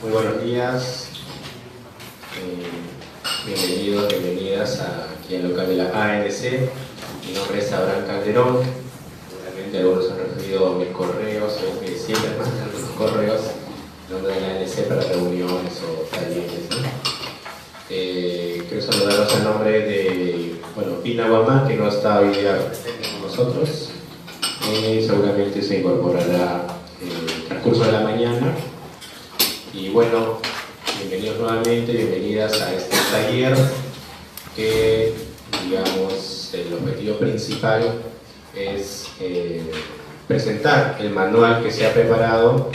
Muy buenos días, bienvenidos, bienvenidas aquí al local de la ANC. Mi nombre es Abraham Calderón. Seguramente algunos han recibido mis correos, que siempre mandan los correos en nombre de la ANC para reuniones o talleres, ¿no? Quiero saludarlos en nombre de Pina Guamán, que no está hoy día presente con nosotros. Seguramente se incorporará en el transcurso de la mañana. Y bueno, bienvenidos nuevamente, bienvenidas a este taller que, digamos, el objetivo principal es presentar el manual que se ha preparado,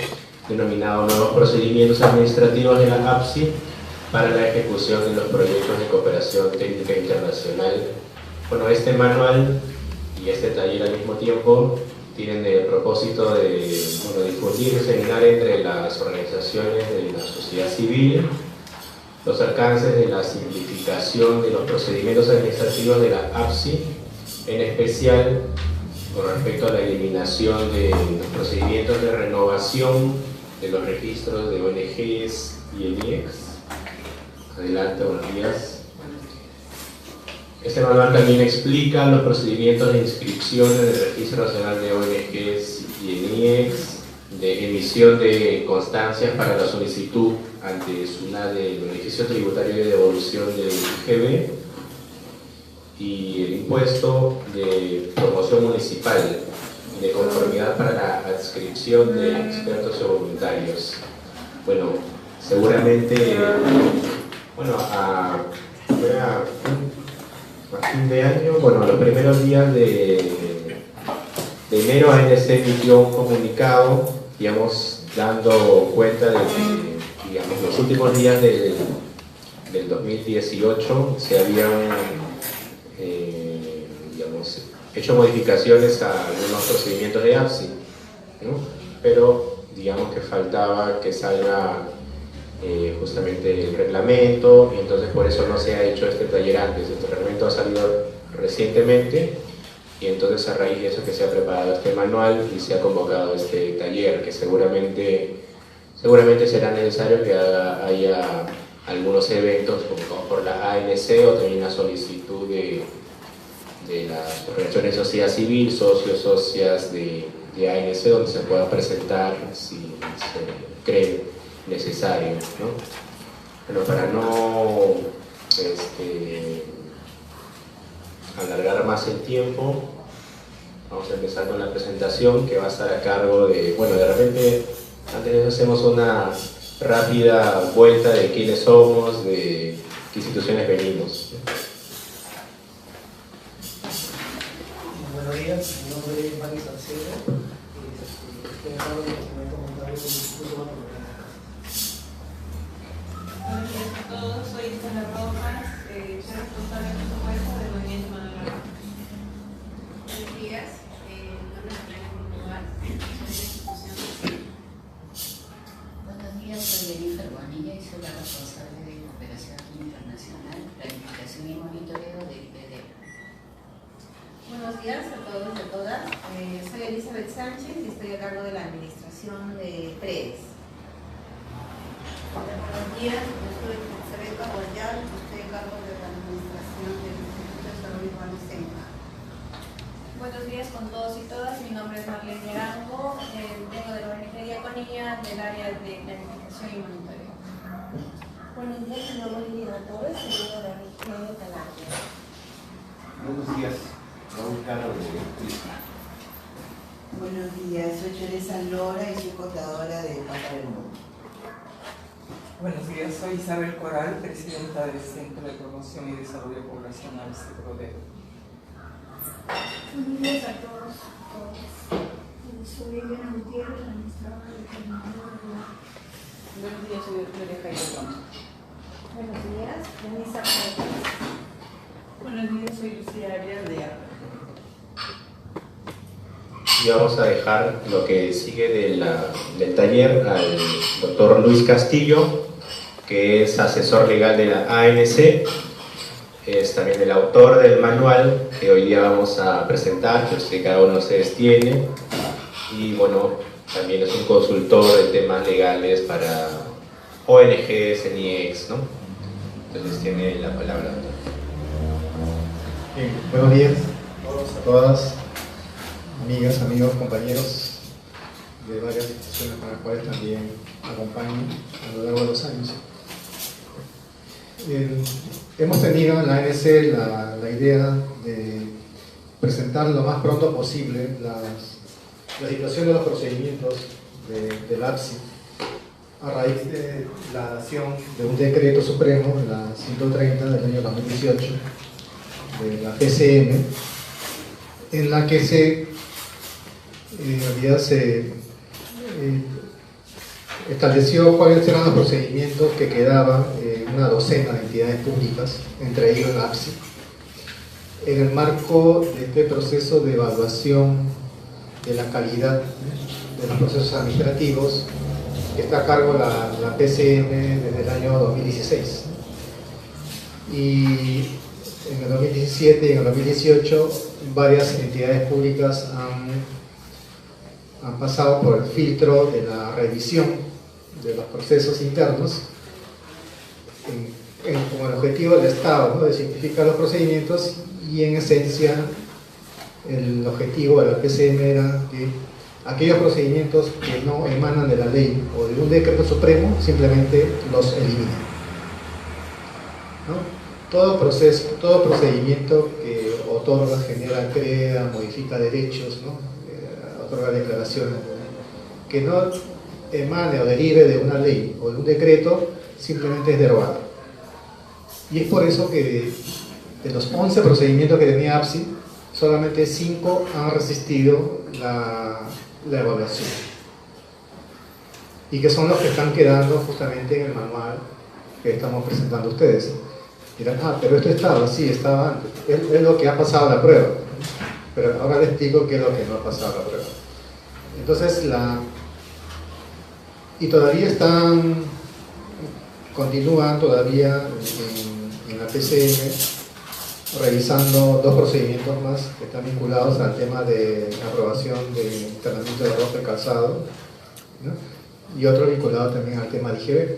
denominado Nuevos Procedimientos Administrativos de la APSI para la ejecución de los proyectos de cooperación técnica internacional. Bueno, este manual y este taller al mismo tiempo tienen el propósito de difundir y diseminar entre las organizaciones de la sociedad civil los alcances de la simplificación de los procedimientos administrativos de la APSI, en especial con respecto a la eliminación de los procedimientos de renovación de los registros de ONGs y el IEX. Adelante, buenos días. Este manual también explica los procedimientos de inscripción en el Registro Nacional de ONGs y en IEX, de emisión de constancias para la solicitud ante SUNAT del beneficio tributario de devolución del IGB y el impuesto de promoción municipal de conformidad para la adscripción de expertos o voluntarios. Bueno, seguramente, a fin de año, los primeros días de enero, ANC emitió un comunicado, dando cuenta de que, los últimos días del 2018 se habían, hecho modificaciones a algunos procedimientos de APSI, ¿no? Pero, que faltaba que salga justamente el reglamento, y entonces por eso no se ha hecho este taller antes. Este reglamento ha salido recientemente y entonces a raíz de eso que se ha preparado este manual y se ha convocado este taller, que seguramente será necesario que haya algunos eventos como por la ANC o también la solicitud de las organizaciones de sociedad civil, socios, socias de ANC, donde se pueda presentar si se cree necesario, ¿no? Pero para no alargar más el tiempo, vamos a empezar con la presentación, que va a estar a cargo de, de repente, antes de eso hacemos una rápida vuelta de quiénes somos, de qué instituciones venimos. Buenos días, mi nombre es Mario Salcedo, estoy a cargo del Departamento Contable del Instituto Banco. Buenos días a todos, soy Isabel Rojas, soy responsable de presupuesto del Movimiento Manuel. Buenos días, mi nombre es María Portugal, soy de la institución. Buenos días, soy Jennifer Bonilla y soy la responsable de Cooperación Internacional, Planificación y Monitoreo de IPD. Buenos días a todos y a todas, soy Elizabeth Sánchez y estoy a cargo de la administración de TREDES. Buenos días, yo soy Elizabeth Boyal, estoy a cargo de la administración del Instituto de Desarrollo Urbano SENCA. Buenos días con todos y todas, mi nombre es Marlene Arango, vengo de la ONG Diaconía del área de planificación y monitoreo. Buenos días, mi nombre es Liliana Torres, y vengo de la ONG Talandia. Buenos días, Raúl Carlos de Prisma. Buenos días, soy Teresa Lora y soy contadora de Pata del Mundo. Buenos días, soy Isabel Coral, presidenta del Centro de Promoción y Desarrollo Poblacional CEPRODEO. Buenos días a todos. Soy Elena Gutiérrez, administradora del Coordinador de la... Buenos días, soy Victoria Jairo. Buenos días, Denisa Pérez. Buenos días, soy Lucía Arias de APA. Y vamos a dejar lo que sigue del taller al doctor Luis Castillo, que es asesor legal de la ANC, es también el autor del manual que hoy día vamos a presentar, que cada uno de ustedes tiene, y también es un consultor de temas legales para ONGs, NIEX, ¿no? Entonces tiene la palabra. Bien, buenos días a todas, amigas, amigos, compañeros de varias instituciones con las cuales también acompaño a lo largo de los años. Hemos tenido en la ANC la idea de presentar lo más pronto posible la situación de los procedimientos del APSI a raíz de la dación de un decreto supremo, la 130 del año 2018, de la PCM, en la que en realidad se estableció cuáles eran los procedimientos que quedaban en una docena de entidades públicas, entre ellos la APSI, en el marco de este proceso de evaluación de la calidad de los procesos administrativos que está a cargo la PCM desde el año 2016. Y en el 2017 y en el 2018 varias entidades públicas han pasado por el filtro de la revisión de los procesos internos con el objetivo del Estado, ¿no?, de simplificar los procedimientos, y en esencia el objetivo de la PCM era que aquellos procedimientos que no emanan de la ley o de un decreto supremo simplemente los eliminen, ¿no? Todo procedimiento que otorga, genera, crea, modifica derechos, ¿no?, otorga declaraciones, ¿no?, que no emane o derive de una ley o de un decreto, simplemente es derogado. Y es por eso que de los 11 procedimientos que tenía APSI, solamente 5 han resistido la evaluación, y que son los que están quedando justamente en el manual que estamos presentando a ustedes. Dirán, pero esto estaba, sí, estaba antes, es lo que ha pasado la prueba, pero ahora les explico qué es lo que no ha pasado la prueba. Entonces, y todavía continúan todavía en la PCM revisando 2 procedimientos más que están vinculados al tema de aprobación de internamiento de ropa y calzado, ¿no?, y otro vinculado también al tema de IGB.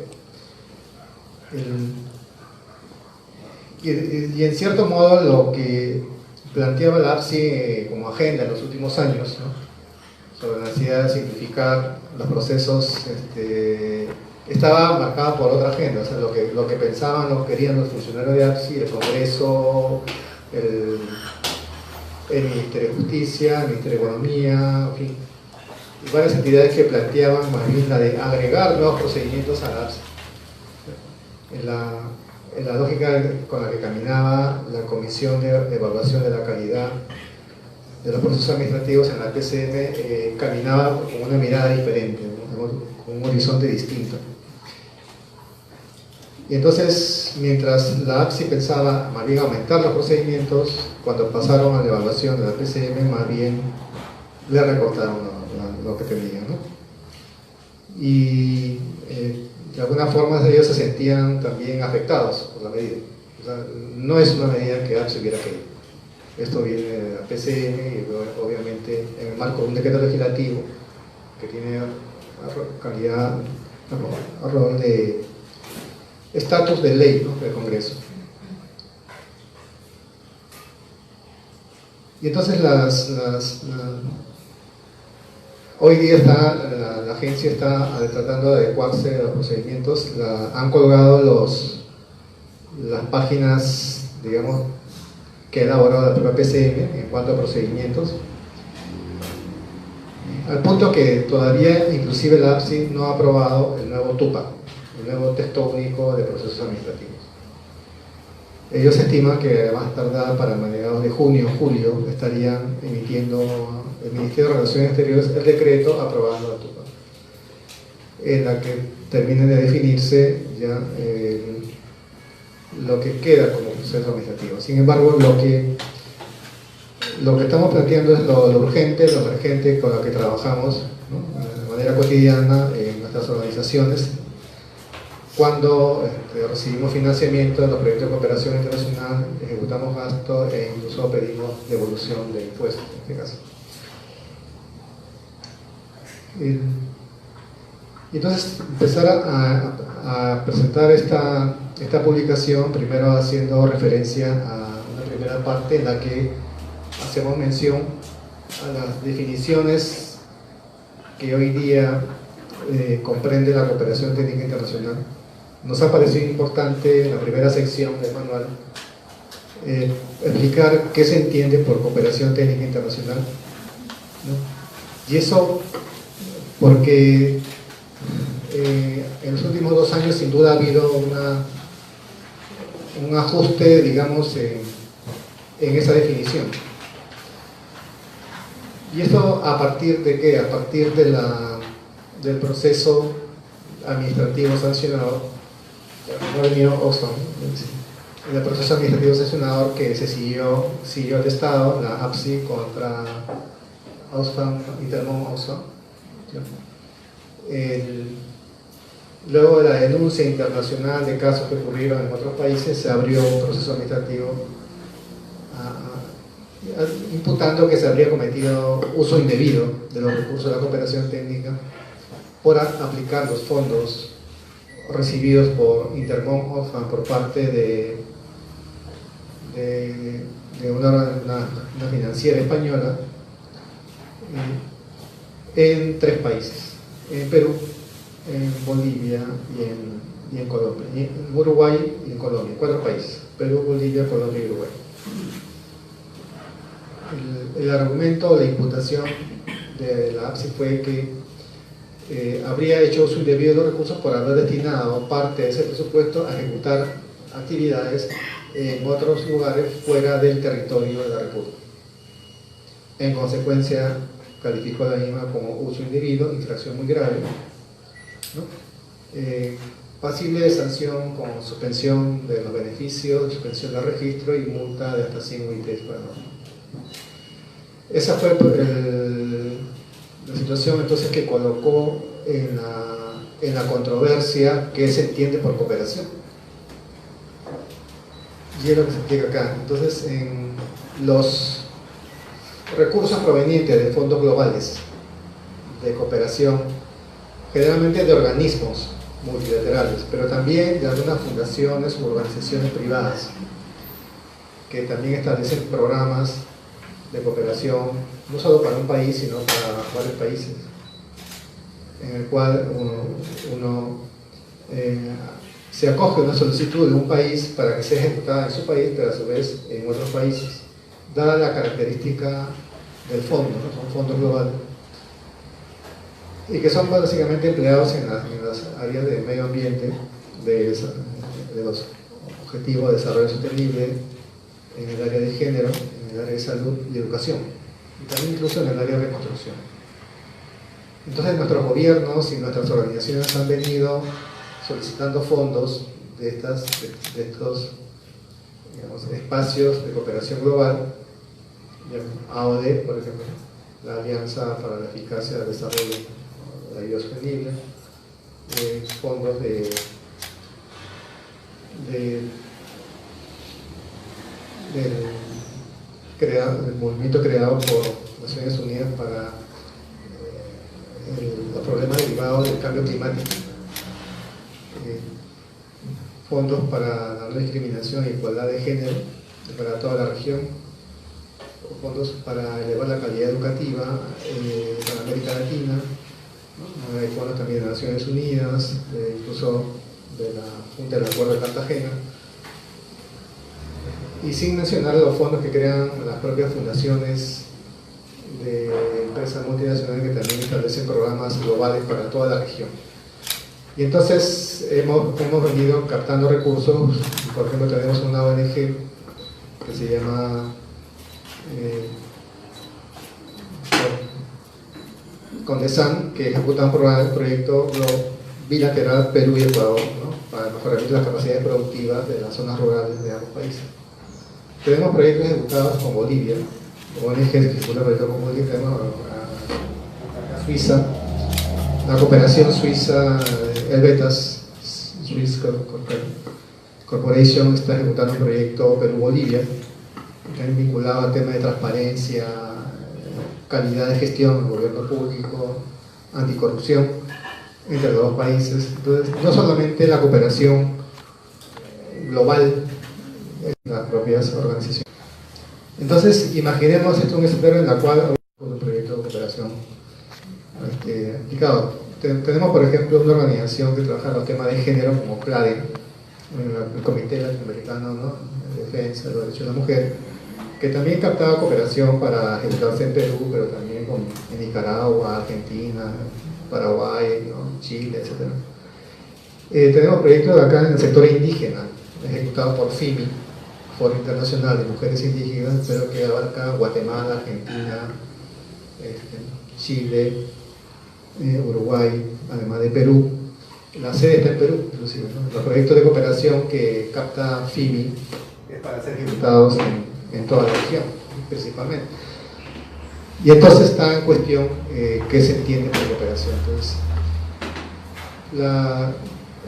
Y en cierto modo lo que planteaba la APSI como agenda en los últimos años, ¿no?, sobre la necesidad de simplificar los procesos, estaba marcada por otra agenda. O sea, lo que pensaban, lo que querían los funcionarios de APSI, el Congreso, el Ministerio de Justicia, el Ministerio de Economía, en fin, y varias entidades que planteaban más bien la de agregar nuevos procedimientos a la APSI. En la lógica con la que caminaba la Comisión de Evaluación de la Calidad de los Procesos Administrativos en la PCM, caminaba con una mirada diferente, ¿no?, con un horizonte distinto. Y entonces, mientras la APSI pensaba más bien aumentar los procedimientos, cuando pasaron a la evaluación de la PCM, más bien le recortaron lo que tenían, ¿no? Y de alguna forma ellos se sentían también afectados por la medida. O sea, no es una medida que APSI hubiera querido. Esto viene de la PCM y obviamente en el marco de un decreto legislativo que tiene calidad, rol de estatus de ley, ¿no?, del Congreso. Y entonces hoy día la agencia está tratando de adecuarse a los procedimientos. Han colgado las páginas, digamos, que ha elaborado la propia PCM en cuanto a procedimientos, al punto que todavía inclusive la APSI no ha aprobado el nuevo TUPA, el nuevo texto único de procesos administrativos. Ellos estiman que más tardar para mediados de junio o julio estarían emitiendo el Ministerio de Relaciones Exteriores el decreto aprobando el TUPA, en la que termine de definirse ya lo que queda como proceso administrativo. Sin embargo, lo que estamos planteando es lo urgente, lo emergente con lo que trabajamos, ¿no?, de manera cotidiana en nuestras organizaciones, cuando recibimos financiamiento de los proyectos de cooperación internacional, ejecutamos gastos e incluso pedimos devolución de impuestos en este caso. Y entonces empezar a presentar esta publicación, primero haciendo referencia a una primera parte en la que hacemos mención a las definiciones que hoy día comprende la cooperación técnica internacional. Nos ha parecido importante en la primera sección del manual explicar qué se entiende por cooperación técnica internacional, ¿no? Y eso porque en los últimos 2 años sin duda ha habido un ajuste, digamos, en esa definición. ¿Y esto a partir de qué? A partir del proceso administrativo sancionador, no ha venido Oxfam, el proceso administrativo sancionador que se siguió el Estado, la APSI contra Oxfam, Intermon Oxfam. Luego de la denuncia internacional de casos que ocurrieron en otros países, se abrió un proceso administrativo imputando que se habría cometido uso indebido de los recursos de la cooperación técnica por aplicar los fondos recibidos por Intermon Oxfam por parte de una financiera española en 3 países, en Perú, en Bolivia y en Colombia, en Uruguay y en Colombia, 4 países: Perú, Bolivia, Colombia y Uruguay. El argumento, la imputación de la APSI fue que habría hecho uso indebido de los recursos por haber destinado parte de ese presupuesto a ejecutar actividades en otros lugares fuera del territorio de la República. En consecuencia, calificó la misma como uso indebido, infracción muy grave, ¿no? Pasible de sanción con suspensión de los beneficios, suspensión del registro y multa de hasta 100 UITs para nosotros. Esa fue la situación entonces que colocó en la controversia que se entiende por cooperación. Y es lo que se explica acá. Entonces, en los recursos provenientes de fondos globales de cooperación, generalmente de organismos multilaterales, pero también de algunas fundaciones u organizaciones privadas que también establecen programas de cooperación, no solo para un país, sino para varios países, en el cual uno se acoge a una solicitud de un país para que sea ejecutada en su país, pero a su vez en otros países, dada la característica del fondo, ¿no? Son fondos globales, y que son básicamente empleados en las áreas de medio ambiente, de los objetivos de desarrollo sostenible, en el área de género, en el área de salud y educación, y también incluso en el área de reconstrucción. Entonces nuestros gobiernos y nuestras organizaciones han venido solicitando fondos de estos, digamos, espacios de cooperación global, AOD, por ejemplo, la Alianza para la Eficacia del Desarrollo de la Ayuda Sostenible, fondos del movimiento creado por Naciones Unidas para los problemas derivados del cambio climático, fondos para la no discriminación e igualdad de género para toda la región, fondos para elevar la calidad educativa para América Latina, ¿no? Hay fondos también de Naciones Unidas, incluso de la Junta del Acuerdo de Cartagena, y sin mencionar los fondos que crean las propias fundaciones de empresas multinacionales que también establecen programas globales para toda la región. Y entonces hemos venido captando recursos. Por ejemplo, tenemos una ONG que se llama Condesan, que ejecuta un proyecto bilateral Perú y Ecuador, ¿no? Para mejorar las capacidades productivas de las zonas rurales de ambos países. Tenemos proyectos ejecutados con Bolivia, ONG que ejecuta proyectos con Bolivia. Tenemos a Suiza, la cooperación suiza, Helvetas Swiss Corporation está ejecutando un proyecto Perú-Bolivia, también vinculado al tema de transparencia, calidad de gestión del gobierno público, anticorrupción. entre los dos países. Entonces, no solamente la cooperación global en las propias organizaciones. Entonces, imaginemos esto un escenario en el cual un proyecto de cooperación aplicado. Tenemos, por ejemplo, una organización que trabaja en los temas de género como CLADE, el Comité Latinoamericano, ¿no?, de Defensa de los Derechos de la Mujer, que también captaba cooperación para ejecutarse en Perú, pero también en Nicaragua, Argentina, Paraguay, ¿no?, Chile, etc. Tenemos proyectos de acá en el sector indígena, ejecutados por FIMI, Foro Internacional de Mujeres Indígenas, pero que abarca Guatemala, Argentina, Chile, Uruguay, además de Perú. La sede está en Perú, inclusive, ¿no? Los proyectos de cooperación que capta FIMI es para ser ejecutados en toda la región, principalmente. Y entonces está en cuestión qué se entiende por cooperación. Entonces,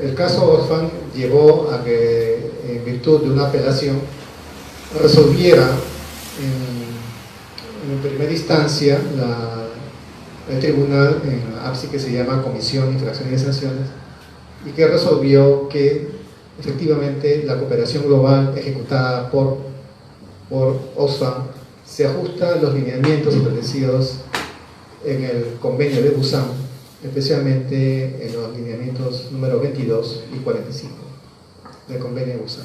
el caso Oxfam llevó a que, en virtud de una apelación, resolviera en primera instancia el tribunal en la APSI, que se llama Comisión de Infracciones y Sanciones, y que resolvió que efectivamente la cooperación global ejecutada por Oxfam se ajusta a los lineamientos establecidos en el convenio de Busan, especialmente en los lineamientos número 22 y 45 del convenio de Busan,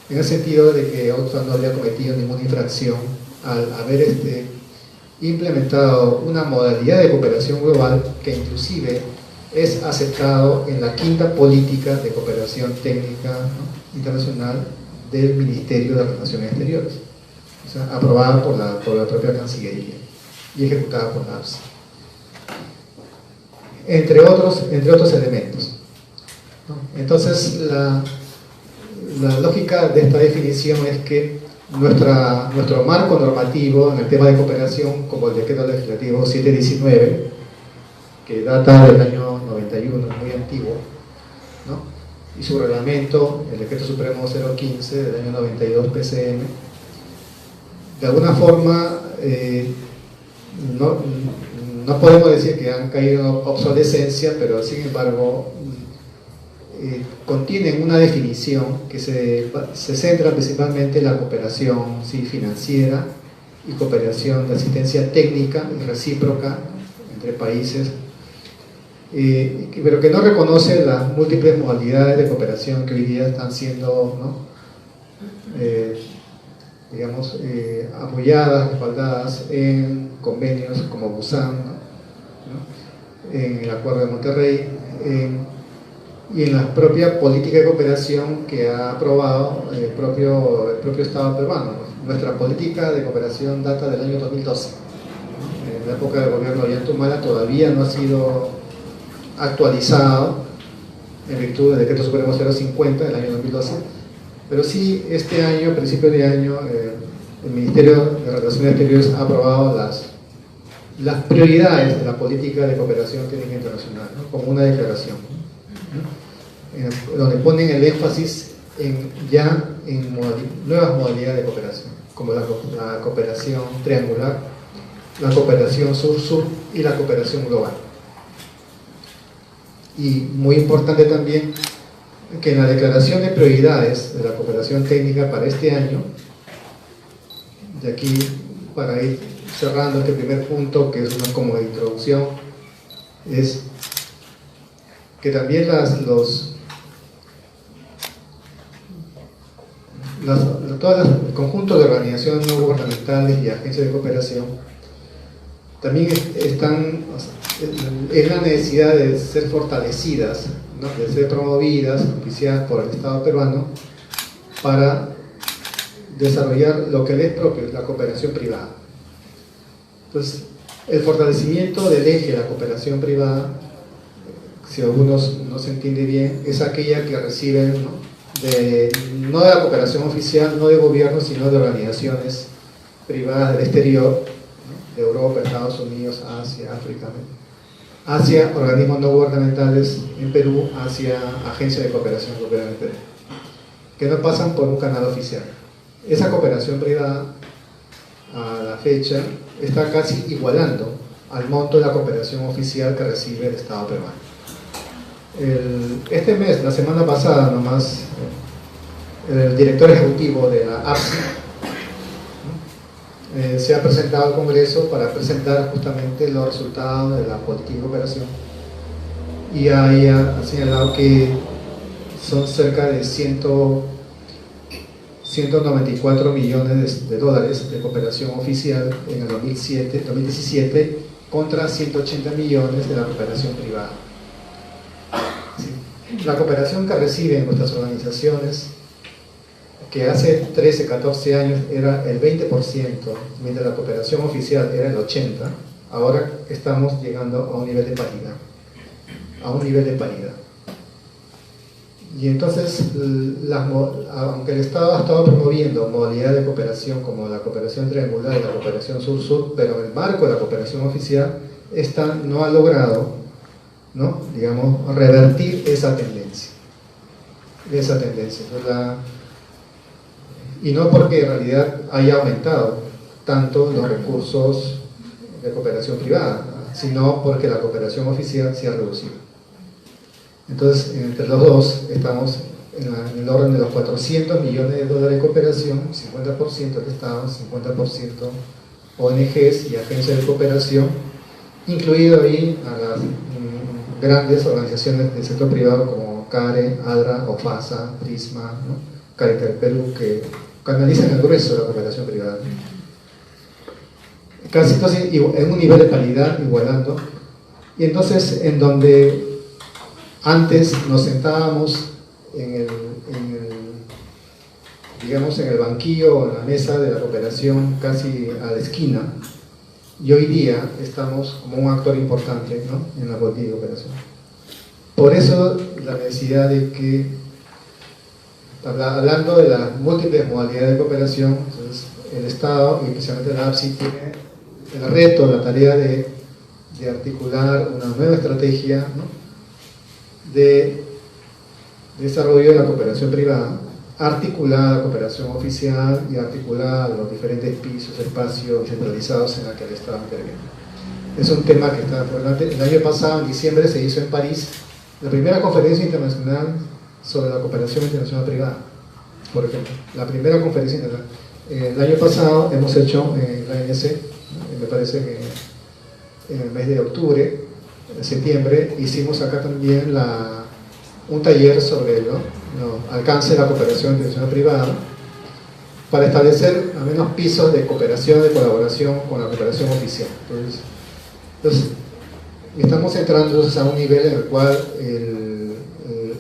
en el sentido de que Oxfam no había cometido ninguna infracción al haber implementado una modalidad de cooperación global que inclusive es aceptado en la quinta política de cooperación técnica, ¿no?, internacional del Ministerio de Relaciones Exteriores, o sea, aprobada por la propia Cancillería y ejecutada por la APSI, entre otros elementos, ¿no? Entonces, la lógica de esta definición es que nuestro marco normativo en el tema de cooperación, como el decreto legislativo 719, que data del año 91, muy antiguo, ¿no?, y su reglamento, el decreto supremo 015 del año 92 PCM, de alguna forma no podemos decir que han caído en obsolescencia, pero sin embargo contienen una definición que se centra principalmente en la cooperación, sí, financiera y cooperación de asistencia técnica y recíproca entre países, pero que no reconoce las múltiples modalidades de cooperación que hoy día están siendo, ¿no?, apoyadas, respaldadas en convenios como Busan, ¿no?, en el Acuerdo de Monterrey, y en la propia política de cooperación que ha aprobado el propio Estado peruano. Nuestra política de cooperación data del año 2012. En la época del gobierno de Ollanta todavía no ha sido actualizado en virtud del decreto supremo 050 del año 2012, pero sí este año, a principios de año, el Ministerio de Relaciones Exteriores ha aprobado las prioridades de la política de cooperación técnica internacional, ¿no?, como una declaración, ¿no?, donde ponen el énfasis en nuevas modalidades de cooperación, como la cooperación triangular, la cooperación sur-sur y la cooperación global. Y muy importante también que en la declaración de prioridades de la cooperación técnica para este año, de aquí para ir cerrando este primer punto, que es una como de introducción, es que también el conjunto de organizaciones no gubernamentales y agencias de cooperación también es la necesidad de ser fortalecidas, ¿no?, de ser promovidas, oficiadas por el Estado peruano para desarrollar lo que le es propio, la cooperación privada. Entonces, el fortalecimiento del eje de la cooperación privada, si algunos no se entiende bien, es aquella que reciben, ¿no?, no de la cooperación oficial, no de gobierno, sino de organizaciones privadas del exterior, ¿no?, de Europa, Estados Unidos, Asia, África, hacia organismos no gubernamentales en Perú, hacia agencias de cooperación que operan en Perú, que no pasan por un canal oficial. Esa cooperación privada, a la fecha, está casi igualando al monto de la cooperación oficial que recibe el Estado peruano. Este mes, la semana pasada nomás, el director ejecutivo de la APSI se ha presentado al Congreso para presentar justamente los resultados de la política de cooperación, y ahí ha señalado que son cerca de 194 millones de dólares de cooperación oficial en el 2017 contra 180 millones de la cooperación privada. ¿Sí? La cooperación que reciben nuestras organizaciones, que hace 13, 14 años era el 20%, mientras la cooperación oficial era el 80%, ahora estamos llegando a un nivel de paridad. Y entonces, aunque el Estado ha estado promoviendo modalidades de cooperación como la cooperación triangular y la cooperación sur-sur, pero en el marco de la cooperación oficial, esta no ha logrado, ¿no?, digamos, revertir esa tendencia. Y no porque en realidad haya aumentado tanto los recursos de cooperación privada, sino porque la cooperación oficial se ha reducido. Entonces, entre los dos, estamos en el orden de los 400 millones de dólares de cooperación, 50% del Estado, 50% ONGs y agencias de cooperación, incluido ahí a las grandes organizaciones del sector privado como CARE, ADRA, OFASA, PRISMA, ¿no?, Caritas del Perú, que canalizan el grueso de la cooperación privada. Casi entonces en un nivel de paridad, igualando. Y entonces, en donde antes nos sentábamos en el banquillo o en la mesa de la cooperación casi a la esquina, y hoy día estamos como un actor importante, ¿no?, en la política de cooperación. Por eso la necesidad de que, hablando de las múltiples modalidades de cooperación, entonces el Estado, y especialmente la APSI, tiene el reto, la tarea de articular una nueva estrategia, ¿no?, de desarrollo de la cooperación privada, articulada a la cooperación oficial y articulada a los diferentes pisos, espacios centralizados en los que el Estado interviene. Es un tema que está por delante. El año pasado, en diciembre, se hizo en París la primera conferencia internacional sobre la cooperación internacional privada, por ejemplo. La primera conferencia internacional. El año pasado hemos hecho en la ANC, me parece que en el mes de octubre, en septiembre, hicimos acá también un taller sobre el alcance de la cooperación internacional privada para establecer al menos pisos de cooperación, de colaboración con la cooperación oficial. Entonces estamos entrando entonces a un nivel en el cual el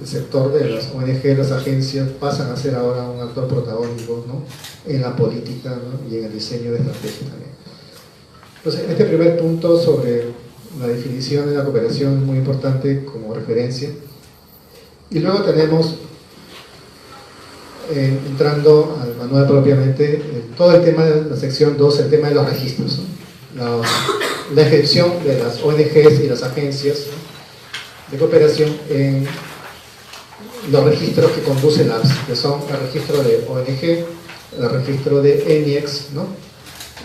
sector de las ONG, las agencias, pasan a ser ahora un actor protagónico, ¿no?, en la política, ¿no?, y en el diseño de estrategias también. Entonces, este primer punto sobre la definición de la cooperación es muy importante como referencia. Y luego tenemos, entrando al manual propiamente, todo el tema de la sección 2, el tema de los registros, ¿no?, la inscripción de las ONGs y las agencias, ¿no?, de cooperación en los registros que conduce la APSI, que son el registro de ONG, el registro de ENIEX, ¿no?,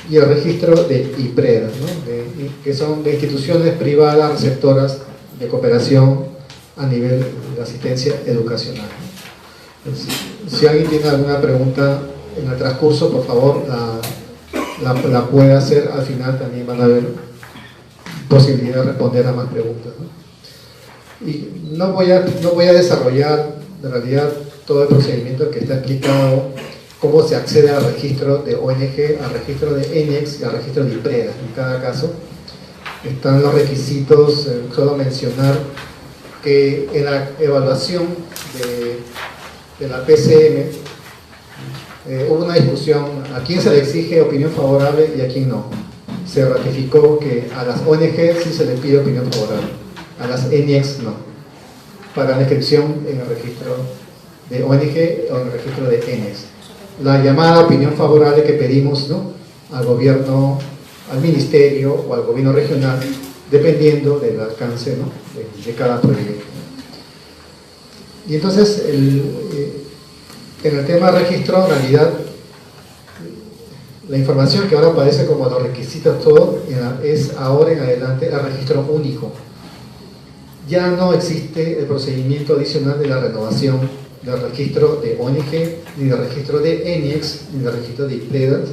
y el registro de IPREDA, ¿no?, que son de instituciones privadas receptoras de cooperación a nivel de asistencia educacional. Entonces, si alguien tiene alguna pregunta en el transcurso, por favor la puede hacer. Al final también van a haber posibilidad de responder a más preguntas, ¿no? Y no voy a desarrollar en realidad todo el procedimiento que está explicado, cómo se accede al registro de ONG, al registro de ENIEX y al registro de IPREDA. En cada caso están los requisitos. Solo mencionar que en la evaluación de la PCM hubo una discusión a quién se le exige opinión favorable y a quién no. Se ratificó que a las ONG sí se les pide opinión favorable, a las ENIEX no, para la inscripción en el registro de ONG o en el registro de ENIEX. La llamada opinión favorable que pedimos, ¿no?, al gobierno, al ministerio o al gobierno regional, dependiendo del alcance, ¿no?, de cada proyecto. Y entonces, en el tema de registro, en realidad, la información que ahora aparece como los requisitos, todo, es ahora en adelante el registro único. ya no existe el procedimiento adicional de la renovación del registro de ONG, ni del registro de ENIEX, ni del registro de IPREDAS,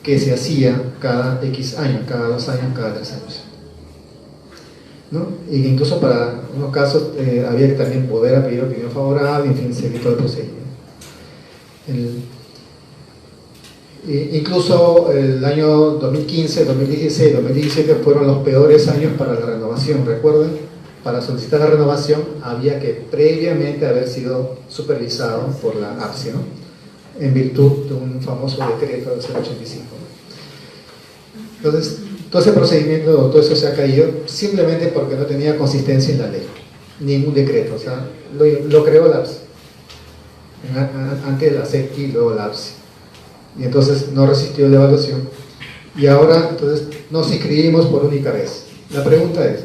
que se hacía cada X años, cada 2 años, cada 3 años. ¿No? Y incluso para unos casos había que también poder pedir opinión favorable, en fin, seguir todo el procedimiento. Incluso el año 2015, 2016, 2017 fueron los peores años para la renovación. Recuerden, para solicitar la renovación había que previamente haber sido supervisado por la APSI, ¿no? En virtud de un famoso decreto del 085. Entonces, todo ese procedimiento, todo eso se ha caído simplemente porque no tenía consistencia en la ley, ningún decreto. O sea, lo creó la APSI, antes la CETI y luego la APSI. Y entonces no resistió la evaluación y ahora entonces nos inscribimos por única vez. La pregunta es,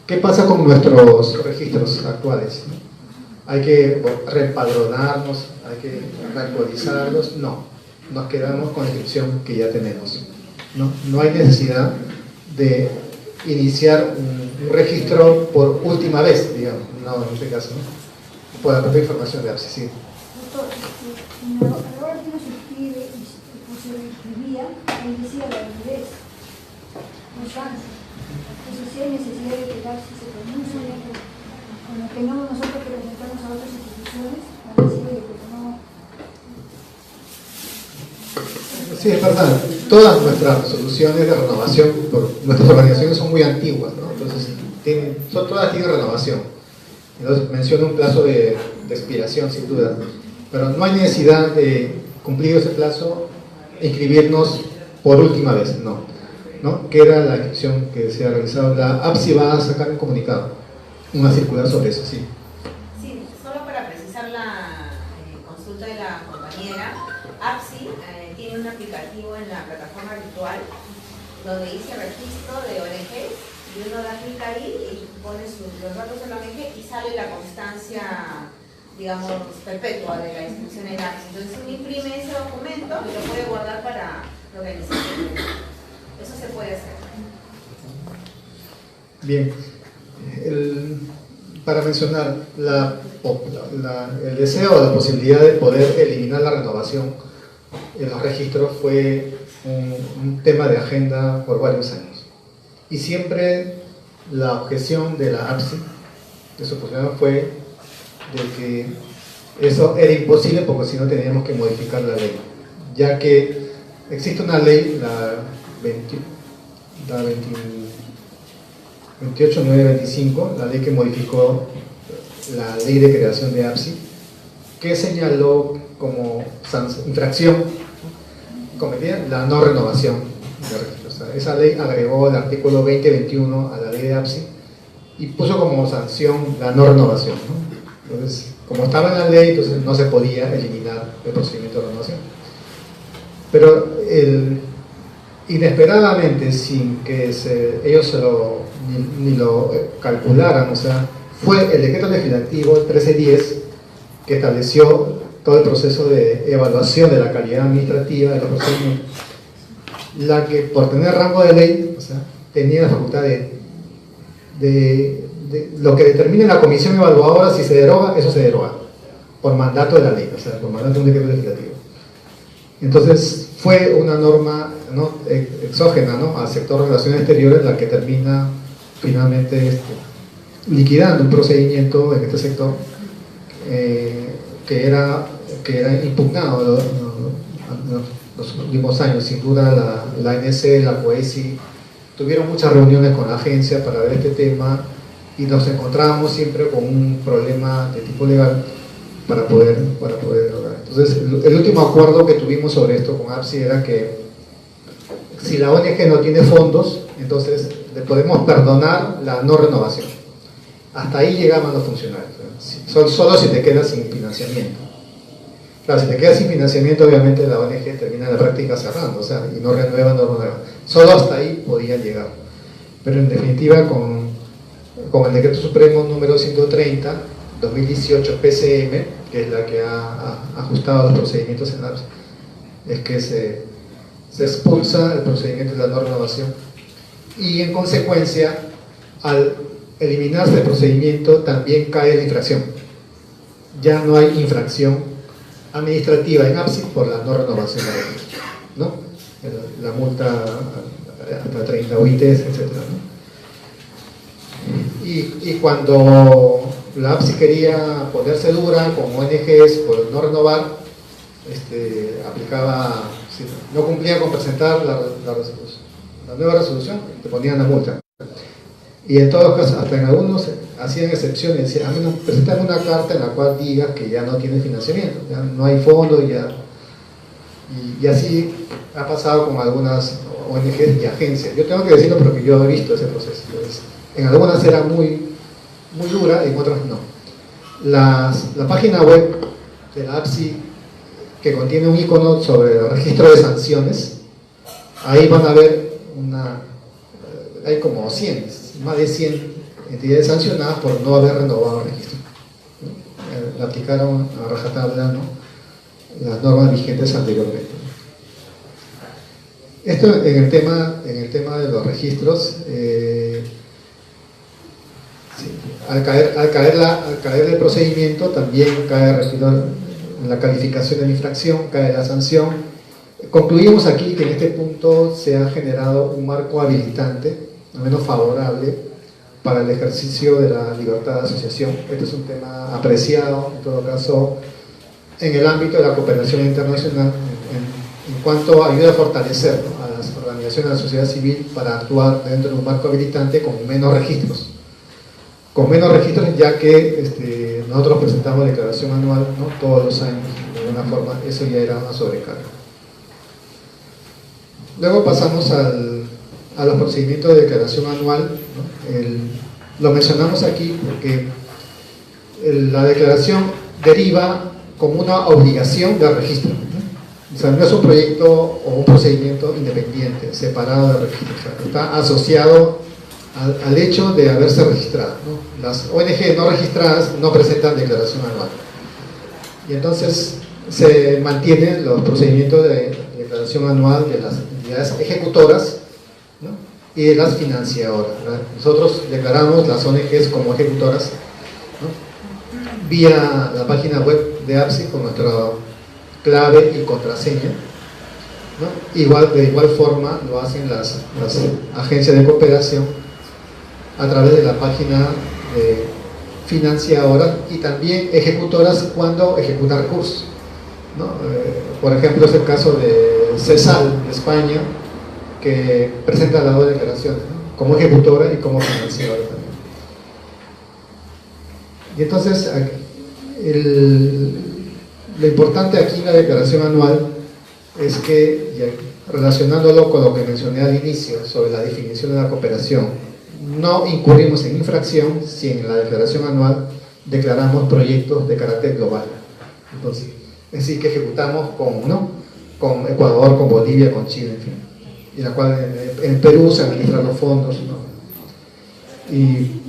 ¿qué pasa con nuestros registros actuales? ¿Hay que reempadronarnos? ¿Hay que actualizarlos? No, nos quedamos con la inscripción que ya tenemos. No hay necesidad de iniciar un registro por última vez, digamos, no en este caso, ¿no? Por la propia información de APSI, sí. Doctor, a la hora que uno se inscribe y se inscribía, ahí decía la validez, constancia. Entonces, si hay necesidad de que el APSI se pronuncie, cuando tengamos nosotros que presentarnos a otras instituciones, a decir que no. Sí, es verdad. Todas nuestras resoluciones de renovación, nuestras organizaciones son muy antiguas, ¿no? Entonces, todas tienen renovación. Entonces, menciono un plazo de expiración, sin duda. Pero no hay necesidad de cumplir ese plazo e inscribirnos por última vez, ¿no? Queda la inscripción que se ha realizado. La APSI va a sacar un comunicado, una circular sobre eso, sí. Sí, solo para precisar la consulta de la compañera, APSI tiene un aplicativo en la plataforma virtual donde dice registro de ONGs y uno da clic ahí y pone los datos de la ONG y sale la constancia, digamos, perpetua de la inscripción en APSI. Entonces uno imprime ese documento y lo puede guardar para lo que necesite. Eso se puede hacer. Bien. Para mencionar el deseo o la posibilidad de poder eliminar la renovación en los registros fue un tema de agenda por varios años. Y siempre la objeción de la APSI, de su posición, fue de que eso era imposible porque si no teníamos que modificar la ley, ya que existe una ley, la 28925, la ley que modificó la ley de creación de APSI, que señaló como infracción cometida la no renovación de registro. O sea, esa ley agregó el artículo 2021 a la ley de APSI y puso como sanción la no renovación, ¿no? Entonces, como estaba en la ley, entonces no se podía eliminar el procedimiento de renovación. Pero inesperadamente, sin que ellos ni lo calcularan, o sea, fue el decreto legislativo 1310 que estableció todo el proceso de evaluación de la calidad administrativa de los procedimientos, la que por tener rango de ley, o sea, tenía la facultad de lo que determine la comisión evaluadora. Si se deroga, eso se deroga por mandato de la ley, o sea, por mandato de un decreto legislativo. Entonces fue una norma, ¿no?, exógena, ¿no?, al sector de relaciones exteriores, la que termina finalmente liquidando un procedimiento en este sector que era impugnado los últimos años. Sin duda la ANC, la COESI tuvieron muchas reuniones con la agencia para ver este tema y nos encontrábamos siempre con un problema de tipo legal para poder lograr. Entonces, el último acuerdo que tuvimos sobre esto con APSI era que si la ONG no tiene fondos, entonces le podemos perdonar la no renovación. Hasta ahí llegaban los funcionarios, ¿no? Solo si te quedas sin financiamiento. Claro, si te quedas sin financiamiento, obviamente la ONG termina en la práctica cerrando, o sea, y no renueva. Solo hasta ahí podían llegar. Pero en definitiva, con el Decreto Supremo número 130, 2018 PCM, que es la que ha ajustado los procedimientos en APSI, es que se expulsa el procedimiento de la no renovación y en consecuencia al eliminarse el procedimiento, también cae la infracción. Ya no hay infracción administrativa en APSI por la no renovación de registro, ¿no? La multa hasta 30 UITs, etc., ¿no? Y cuando la APSI quería ponerse dura con ONGs por no renovar, aplicaba, no cumplía con presentar la nueva resolución, te ponían la multa. Y en todos casos, hasta en algunos hacían excepciones, decían, a mí no, presentan una carta en la cual diga que ya no tiene financiamiento, ya no hay fondo, y así ha pasado con algunas ONGs y agencias. Yo tengo que decirlo porque yo he visto ese proceso. Entonces, en algunas era muy dura, en otras no. La página web de la APSI, que contiene un icono sobre el registro de sanciones, ahí van a ver hay como 100, más de 100 entidades sancionadas por no haber renovado el registro. Le aplicaron a rajatabla, ¿no?, las normas vigentes anteriormente. Esto en el tema de los registros. Al caer el procedimiento, también cae en la calificación de la infracción, cae la sanción. Concluimos aquí que en este punto se ha generado un marco habilitante, al menos favorable, para el ejercicio de la libertad de asociación. Este es un tema apreciado, en todo caso, en el ámbito de la cooperación internacional, en cuanto ayuda a fortalecer, ¿no?, a las organizaciones de la sociedad civil para actuar dentro de un marco habilitante con menos registros. Ya que nosotros presentamos declaración anual, ¿no?, todos los años, de alguna forma, eso ya era una sobrecarga. Luego pasamos a los procedimientos de declaración anual, ¿no? Lo mencionamos aquí porque la declaración deriva como una obligación de registro, ¿no? O sea, no es un proyecto o un procedimiento independiente, separado de registro, o sea, está asociado al hecho de haberse registrado, ¿no? Las ONG no registradas no presentan declaración anual, y entonces se mantienen los procedimientos de declaración anual de las entidades ejecutoras, ¿no?, y de las financiadoras, ¿verdad? Nosotros declaramos las ONGs como ejecutoras, ¿no?, vía la página web de APSI con nuestra clave y contraseña, ¿no? De igual forma lo hacen las agencias de cooperación a través de la página de financiadoras y también ejecutoras cuando ejecutan recursos, ¿no? Por ejemplo, es el caso de CESAL de España, que presenta las dos declaraciones, ¿no?, como ejecutora y como financiadora también. Y entonces, lo importante aquí en la declaración anual es que, relacionándolo con lo que mencioné al inicio sobre la definición de la cooperación, no incurrimos en infracción si en la declaración anual declaramos proyectos de carácter global. Entonces, es decir, que ejecutamos con Ecuador, con Bolivia, con Chile, en fin, y la cual en Perú se administran los fondos, ¿no?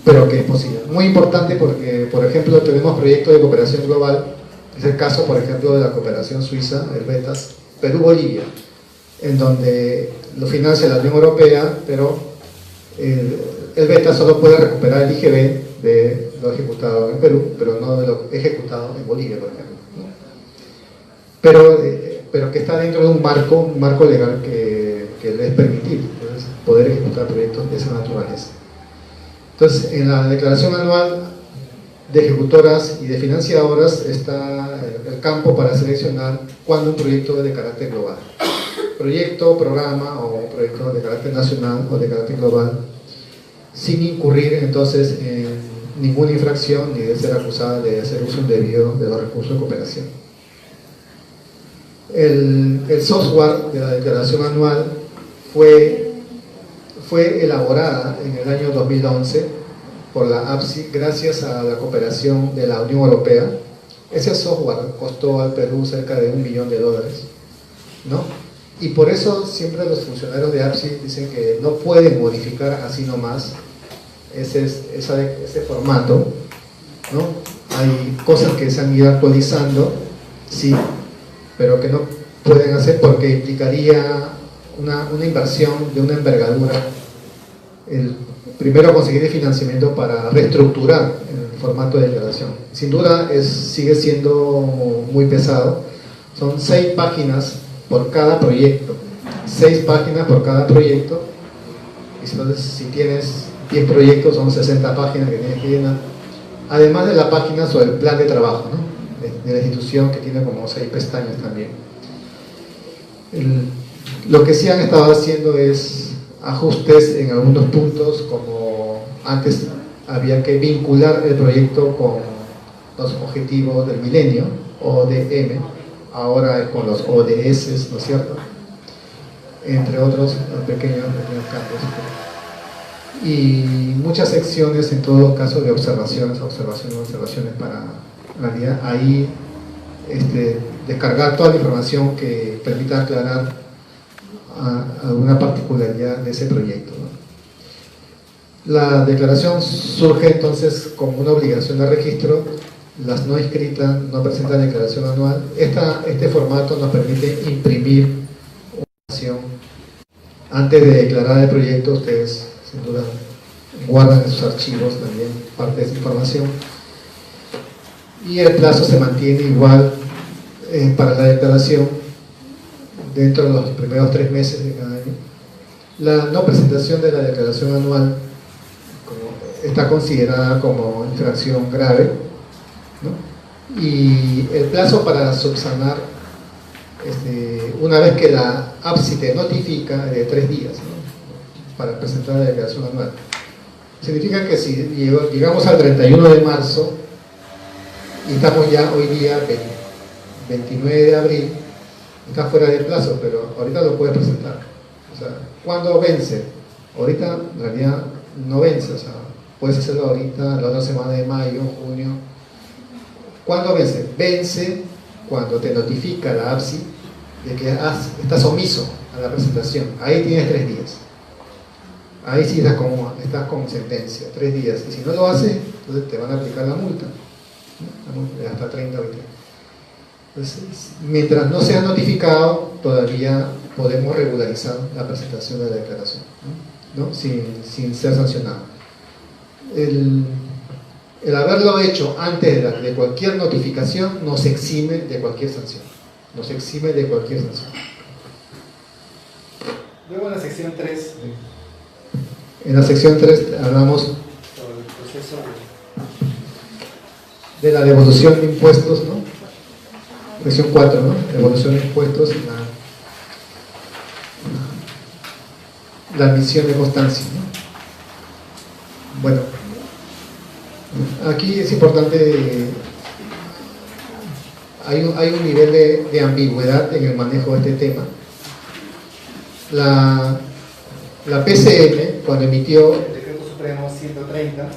Pero que es posible. Muy importante porque, por ejemplo, tenemos proyectos de cooperación global, es el caso, por ejemplo, de la cooperación suiza, el BETAS, Perú-Bolivia, en donde lo financia la Unión Europea, pero el BETAS solo puede recuperar el IGB de lo ejecutado en Perú, pero no de lo ejecutado en Bolivia, por ejemplo, ¿no? Pero que está dentro de un marco legal que le es permitido, entonces, poder ejecutar proyectos de esa naturaleza. Entonces, en la declaración anual de ejecutoras y de financiadoras está el campo para seleccionar cuando un proyecto es de carácter global. Proyecto, programa o proyecto de carácter nacional o de carácter global, sin incurrir entonces en ninguna infracción ni de ser acusada de hacer uso indebido de los recursos de cooperación. El software de la declaración anual fue elaborada en el año 2011 por la APSI gracias a la cooperación de la Unión Europea. Ese software costó al Perú cerca de $1 millón, ¿no? Y por eso siempre los funcionarios de APSI dicen que no pueden modificar así nomás ese formato, ¿no? Hay cosas que se han ido actualizando, sí, pero que no pueden hacer porque implicaría una inversión de una envergadura primero conseguir el financiamiento para reestructurar el formato de declaración. Sin duda sigue siendo muy pesado. Son 6 páginas por cada proyecto. 6 páginas por cada proyecto. Entonces, si tienes 10 proyectos, son 60 páginas que tienes que llenar. Además de la página sobre el plan de trabajo, ¿no? de la institución, que tiene como 6 pestañas también. Lo que sí han estado haciendo es ajustes en algunos puntos, como antes había que vincular el proyecto con los objetivos del milenio, ODM, ahora es con los ODS, ¿no es cierto? Entre otros pequeños cambios. Y muchas secciones, en todos los casos, de observaciones para en realidad ahí descargar toda la información que permita aclarar alguna particularidad de ese proyecto, ¿no? La declaración surge entonces como una obligación de registro. Las no inscritas no presentan declaración anual. Este formato nos permite imprimir una declaración. Antes de declarar el proyecto, ustedes sin duda guardan en sus archivos también parte de esa información, y el plazo se mantiene igual para la declaración dentro de los primeros 3 meses de cada año. La no presentación de la declaración anual está considerada como infracción grave, ¿no? Y el plazo para subsanar, una vez que la APSI te notifica, de 3 días, ¿no? Para presentar la declaración anual. Significa que si llegamos al 31 de marzo y estamos ya hoy día 29 de abril, está fuera de plazo, pero ahorita lo puedes presentar. O sea, ¿cuándo vence? Ahorita en realidad no vence, o sea, puedes hacerlo ahorita, la otra semana de mayo, junio. ¿Cuándo vence? Vence cuando te notifica la APSI de que estás omiso a la presentación. Ahí tienes 3 días. Ahí sí estás con sentencia, 3 días. Y si no lo haces, entonces te van a aplicar la multa, ¿no? Hasta 30 o 20. Entonces, mientras no sea notificado, todavía podemos regularizar la presentación de la declaración, ¿no? Sin ser sancionado. El haberlo hecho antes de cualquier notificación nos exime de cualquier sanción. Nos exime de cualquier sanción. Luego en la sección 3. En la sección 3 hablamos sobre el proceso de la devolución de impuestos, ¿no? Sección 4, ¿no? Devolución de impuestos y la admisión de constancia, ¿no? Bueno, aquí es importante, hay un nivel de ambigüedad en el manejo de este tema. La PCM, cuando emitió el Decreto Supremo 130,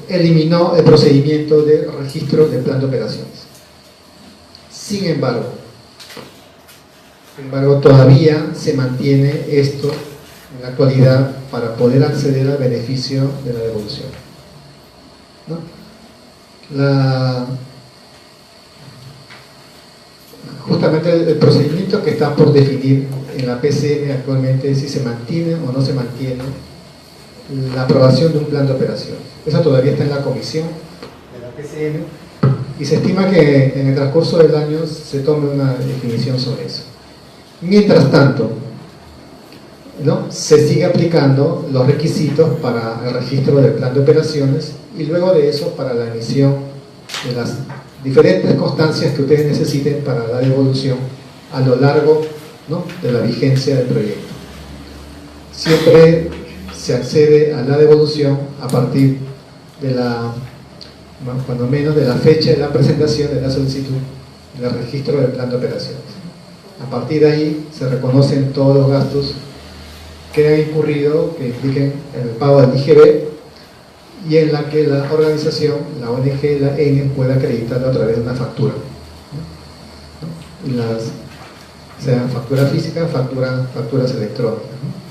eliminó el procedimiento de registro del plan de operaciones. Sin embargo, todavía se mantiene esto en la actualidad para poder acceder al beneficio de la devolución, ¿no? Justamente el procedimiento que está por definir en la PCM actualmente es si se mantiene o no se mantiene la aprobación de un plan de operación. Eso todavía está en la comisión de la PCM y se estima que en el transcurso del año se tome una definición sobre eso. Mientras tanto, ¿no?, se sigue aplicando los requisitos para el registro del plan de operaciones y luego de eso para la emisión de las diferentes constancias que ustedes necesiten para la devolución a lo largo, ¿no?, de la vigencia del proyecto. Siempre se accede a la devolución a partir de cuando menos de la fecha de la presentación de la solicitud del registro del plan de operaciones. A partir de ahí se reconocen todos los gastos que han incurrido, que impliquen el pago del IGB, y en la que la organización, la ONG, la ENE, pueda acreditarlo a través de una factura, ¿no? Sean factura física, facturas electrónicas, ¿no?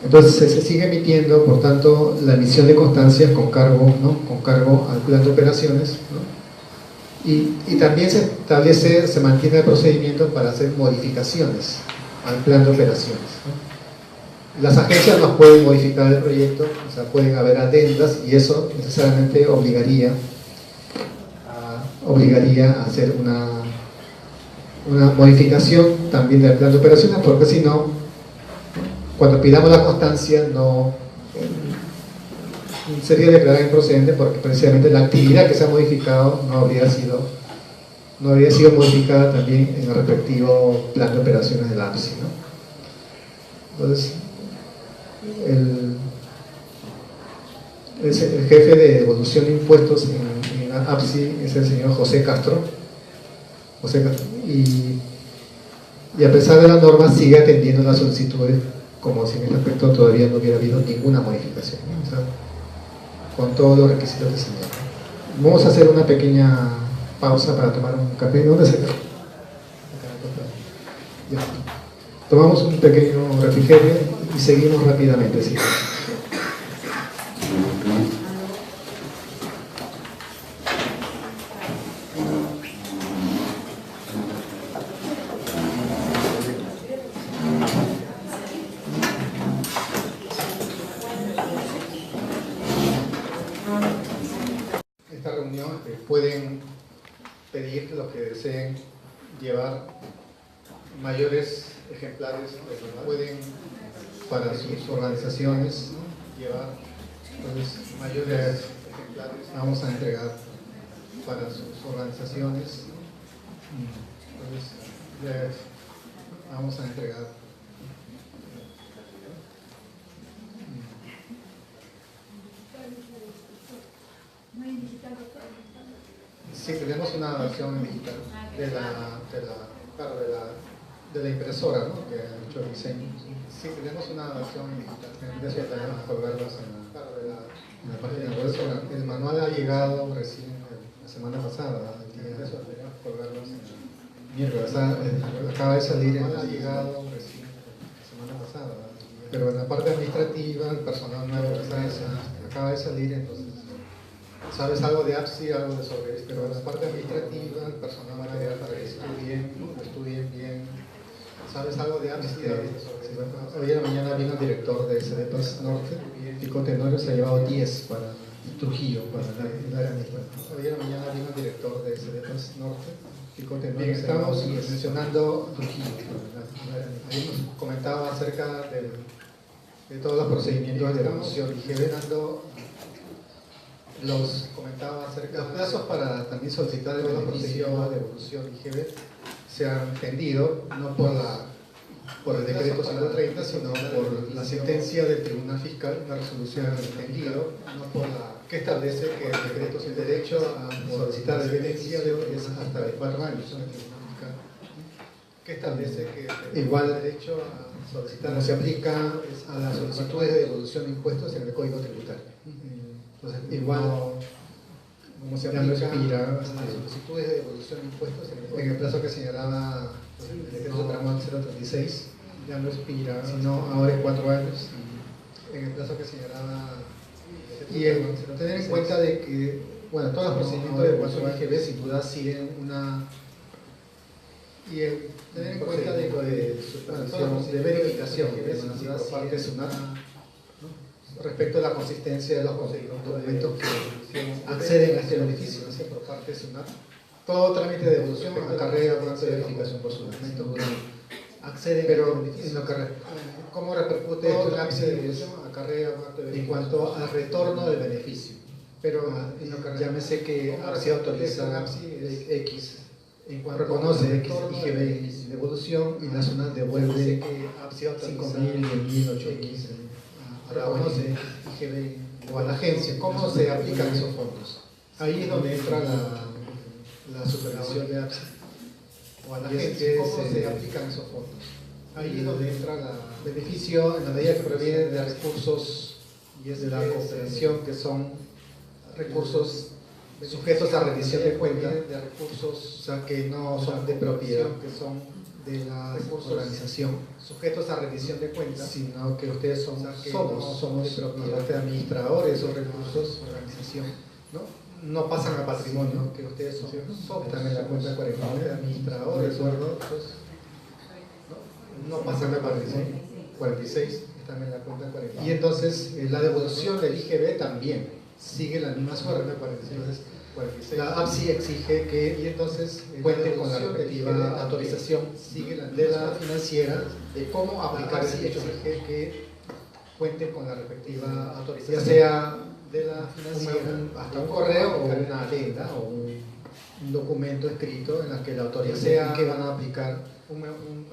Entonces se sigue emitiendo, por tanto, la emisión de constancias con cargo, ¿no?, con cargo al plan de operaciones, ¿no? Y también se mantiene el procedimiento para hacer modificaciones al plan de operaciones, ¿no? Las agencias nos pueden modificar el proyecto, o sea, pueden haber adendas, y eso necesariamente obligaría a hacer una modificación también del plan de operaciones, porque si no, cuando pidamos la constancia no sería declarada improcedente, porque precisamente la actividad que se ha modificado no habría sido modificada también en el respectivo plan de operaciones del APSI, ¿no? Entonces, el jefe de devolución de impuestos en APSI es el señor José Castro, y a pesar de la norma sigue atendiendo las solicitudes como si en este aspecto todavía no hubiera habido ninguna modificación, ¿no? O sea, con todos los requisitos de señal. Vamos a hacer una pequeña pausa para tomar un café. ¿Dónde se queda? Ya. Tomamos un pequeño refrigerio y seguimos rápidamente, ¿sí? Pueden pedir los que deseen llevar mayores ejemplares, pueden para sus organizaciones llevar mayores ejemplares, vamos a entregar para sus organizaciones, vamos a entregar sí, tenemos una versión digital de la impresora, ¿no?, que ha hecho el diseño. Sí, tenemos una versión digital. De eso tenemos que colgarlos en la página web. El manual ha llegado recién la semana pasada. De eso tenemos que colgarlos en el miércoles. Acaba de salir, ha llegado recién la semana pasada. Pero en la parte administrativa, el personal nuevo acaba de salir, entonces. ¿Sabes algo de APSI, algo de sobre esto? Pero en la parte administrativa, el personal va a quedar para que estudien bien. ¿Sabes algo de APSI? Hoy en la mañana vino el director de CDPAS Norte, Pico Tenorio, se ha llevado 10 para Trujillo, para el área administrativa. Hoy en la mañana vino el director de CDPAS Norte, Pico Tenorio. Bien, estamos mencionando Trujillo. Ahí nos comentaba acerca de todos los procedimientos de devolución. Y los comentaba acerca de los plazos para también solicitar el beneficio de devolución IGB se han extendido, no por el decreto 130, sino por la sentencia del Tribunal Fiscal, una resolución extendido, que establece que el decreto sin derecho a solicitar el beneficio es hasta de 4 años. Que establece que igual derecho a solicitar no se aplica a las solicitudes de devolución de impuestos en el Código Tributario. Entonces, igual, como se aplica a las solicitudes de devolución de impuestos en el plazo que señalaba el decreto Supremo 036, ya no expira, sino ahora es 4 años, en el plazo que señalaba. Y tener en cuenta de que, bueno, todos los procedimientos de devolución IGB sin duda siguen una. Y tener en cuenta de verificación por parte de SUNAT respecto a la consistencia de los documentos que acceden a este beneficio por parte de SUNAT. Todo trámite de devolución acarrea una verificación por SUNAT. Pero en lo que ¿cómo repercute esto en trámite de devolución? Acarrea en cuanto al retorno del beneficio. Pero llámese que se autoriza X. En cuanto reconoce X IGB de devolución y la SUNAT devuelve 5.000, 10.000, 8.000 a la ONG o a la agencia. ¿Cómo se aplican esos fondos? Ahí es donde entra la supervisión de APSI. O a la agencia, ¿cómo se aplican esos fondos? Ahí es donde entra el beneficio en la medida que proviene de recursos y es de la cooperación, que son recursos sujetos a rendición de cuentas, de recursos, o sea, que no son de propiedad, que son de la organización, sujetos a rendición de cuentas, sino que ustedes somos de propiedad, administradores o recursos, organización, ¿no? no pasan a patrimonio, que ustedes son socios, están en la cuenta 49, administradores, recuerdo, no pasan a patrimonio, 46, están en la cuenta 49. Y entonces la devolución del IGB también sigue la misma suerte, 46. La APSI exige que y entonces cuenten con la respectiva autorización de la financiera de cómo aplicar ese hecho. Exige que cuenten con la respectiva autorización, ya sea de la financiera, hasta un correo o una adenda o un documento escrito en el que la autorización sea que van a aplicar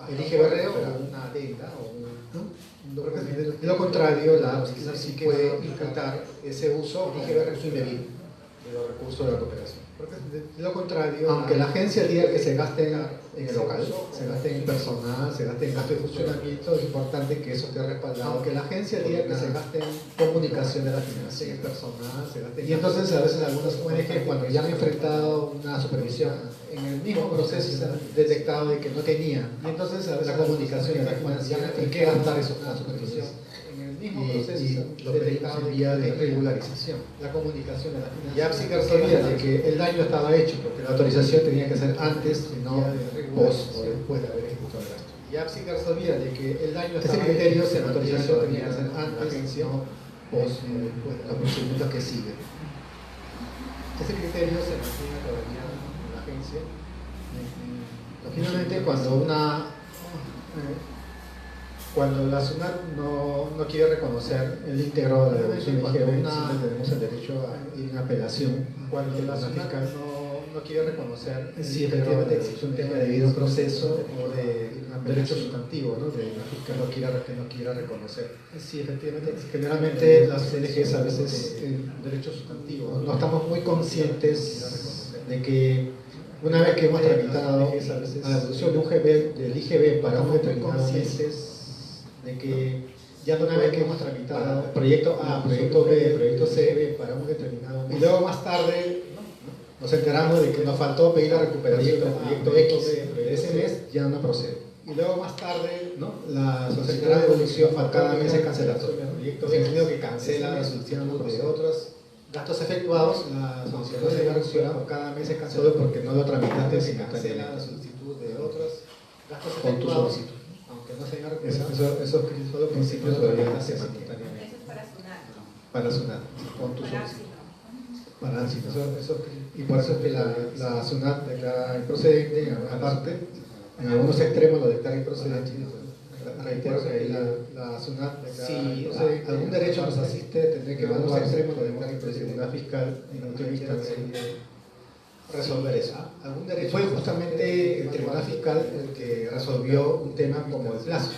el IGB o una adenda o un documento. De lo contrario, la APSI sí puede imputar ese uso indebido de los recursos de la cooperación. Porque de lo contrario, aunque la agencia diga que se gasten en el local, se gasten en personal, se gasten en gasto de funcionamiento, es importante que eso esté respaldado. Aunque la agencia diga que se gasten en comunicación de la financiación, en personal, se gasten. Y entonces a veces algunas ONG cuando ya han enfrentado una supervisión en el mismo proceso se han detectado de que no tenía. Y entonces a veces la comunicación de la financiación, ¿en qué gastar eso con la supervisión? Y lo detectado vía de regularización. La comunicación de la financiación. Ya APSI sabía de que el daño estaba hecho, porque la autorización tenía que ser antes y no post o después de haber ejecutado el gasto. Y APSI sabía de que el daño estaba hecho, ese criterio de la autorización tenía que ser antes, no post o después de los procedimientos que siguen. Ese criterio se mantiene todavía en la agencia. Finalmente, cuando la SUNAT no quiere reconocer el íntegro de la devolución de IGB, siempre tenemos el derecho a ir en apelación. Cuando la SUNAT no quiere reconocer si efectivamente existe un tema de debido proceso o de derecho sustantivo, ¿no? Que no quiera reconocer. Si efectivamente, generalmente las ONGs a veces derecho sustantivo, no estamos muy conscientes de que una vez que hemos tramitado la devolución de un del IGB para un determinado mes, de que ya una vez que hemos tramitado proyecto A, proyecto B, proyecto C para un determinado mes, y luego más tarde nos enteramos de que nos faltó pedir la recuperación del proyecto X de ese mes, ya no procede. Y luego más tarde la solicitud de devolución cada mes es cancelatoria. El proyecto X, sentido que cancela la solicitud de otros gastos efectuados, la solicitud de devolución cada mes es cancelada porque no lo tramitaste sin cancela la solicitud de otros gastos efectuados. No se esos principios todavía se simultáneamente. Eso es para SUNAT. Para SUNAT, con tu solicitud. Para ANSI. Y por eso es que la SUNAT declara improcedente, aparte, en algunos extremos lo declara improcedente. Reitero que ahí la SUNAT declara si algún derecho nos asiste, tendré que en algunos extremos lo declara improcedente. La fiscal en última instancia resolver eso. Fue justamente el Tribunal Fiscal el que resolvió un tema como el plazo.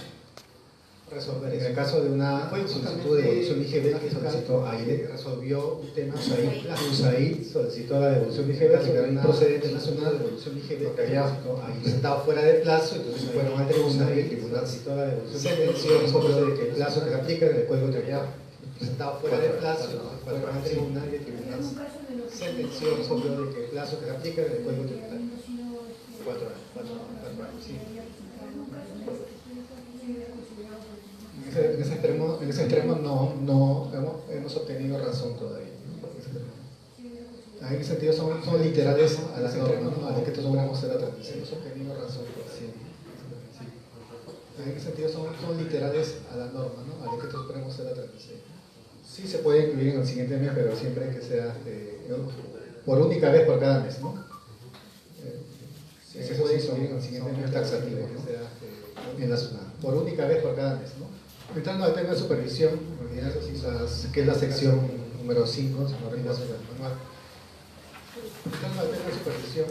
En el caso de una solicitud de devolución IGB que solicitó AIRE, resolvió un tema, USAID solicitó la devolución IGB, que era improcedente nacional de devolución IGB, porque había presentado fuera de plazo, entonces fueron al tribunal y el tribunal citó la devolución, sentenció sobre de que el plazo que se aplica en el código tributario presentado fuera de plazo, fueron al tribunal y el tribunal sentenció sobre de que el plazo que se aplica en el código tributario. 4 años, sí. En ese extremo no hemos obtenido razón todavía. En ese sentido son literales a las normas, ¿no? A las que todos ser atendidos. Hemos obtenido razón todavía. En ese sentido son literales a las normas, ¿no? A las que todos ser atendidos. Sí se puede incluir en el siguiente mes, pero siempre que sea por única vez por cada mes, ¿no? Sí, se puede incluir en el siguiente mes taxativo, ¿no? En la zona, por única vez por cada mes, ¿no? Entrando al tema de supervisión, que es la sección número 5, si no recuerdo el manual. Entrando al tema de supervisión,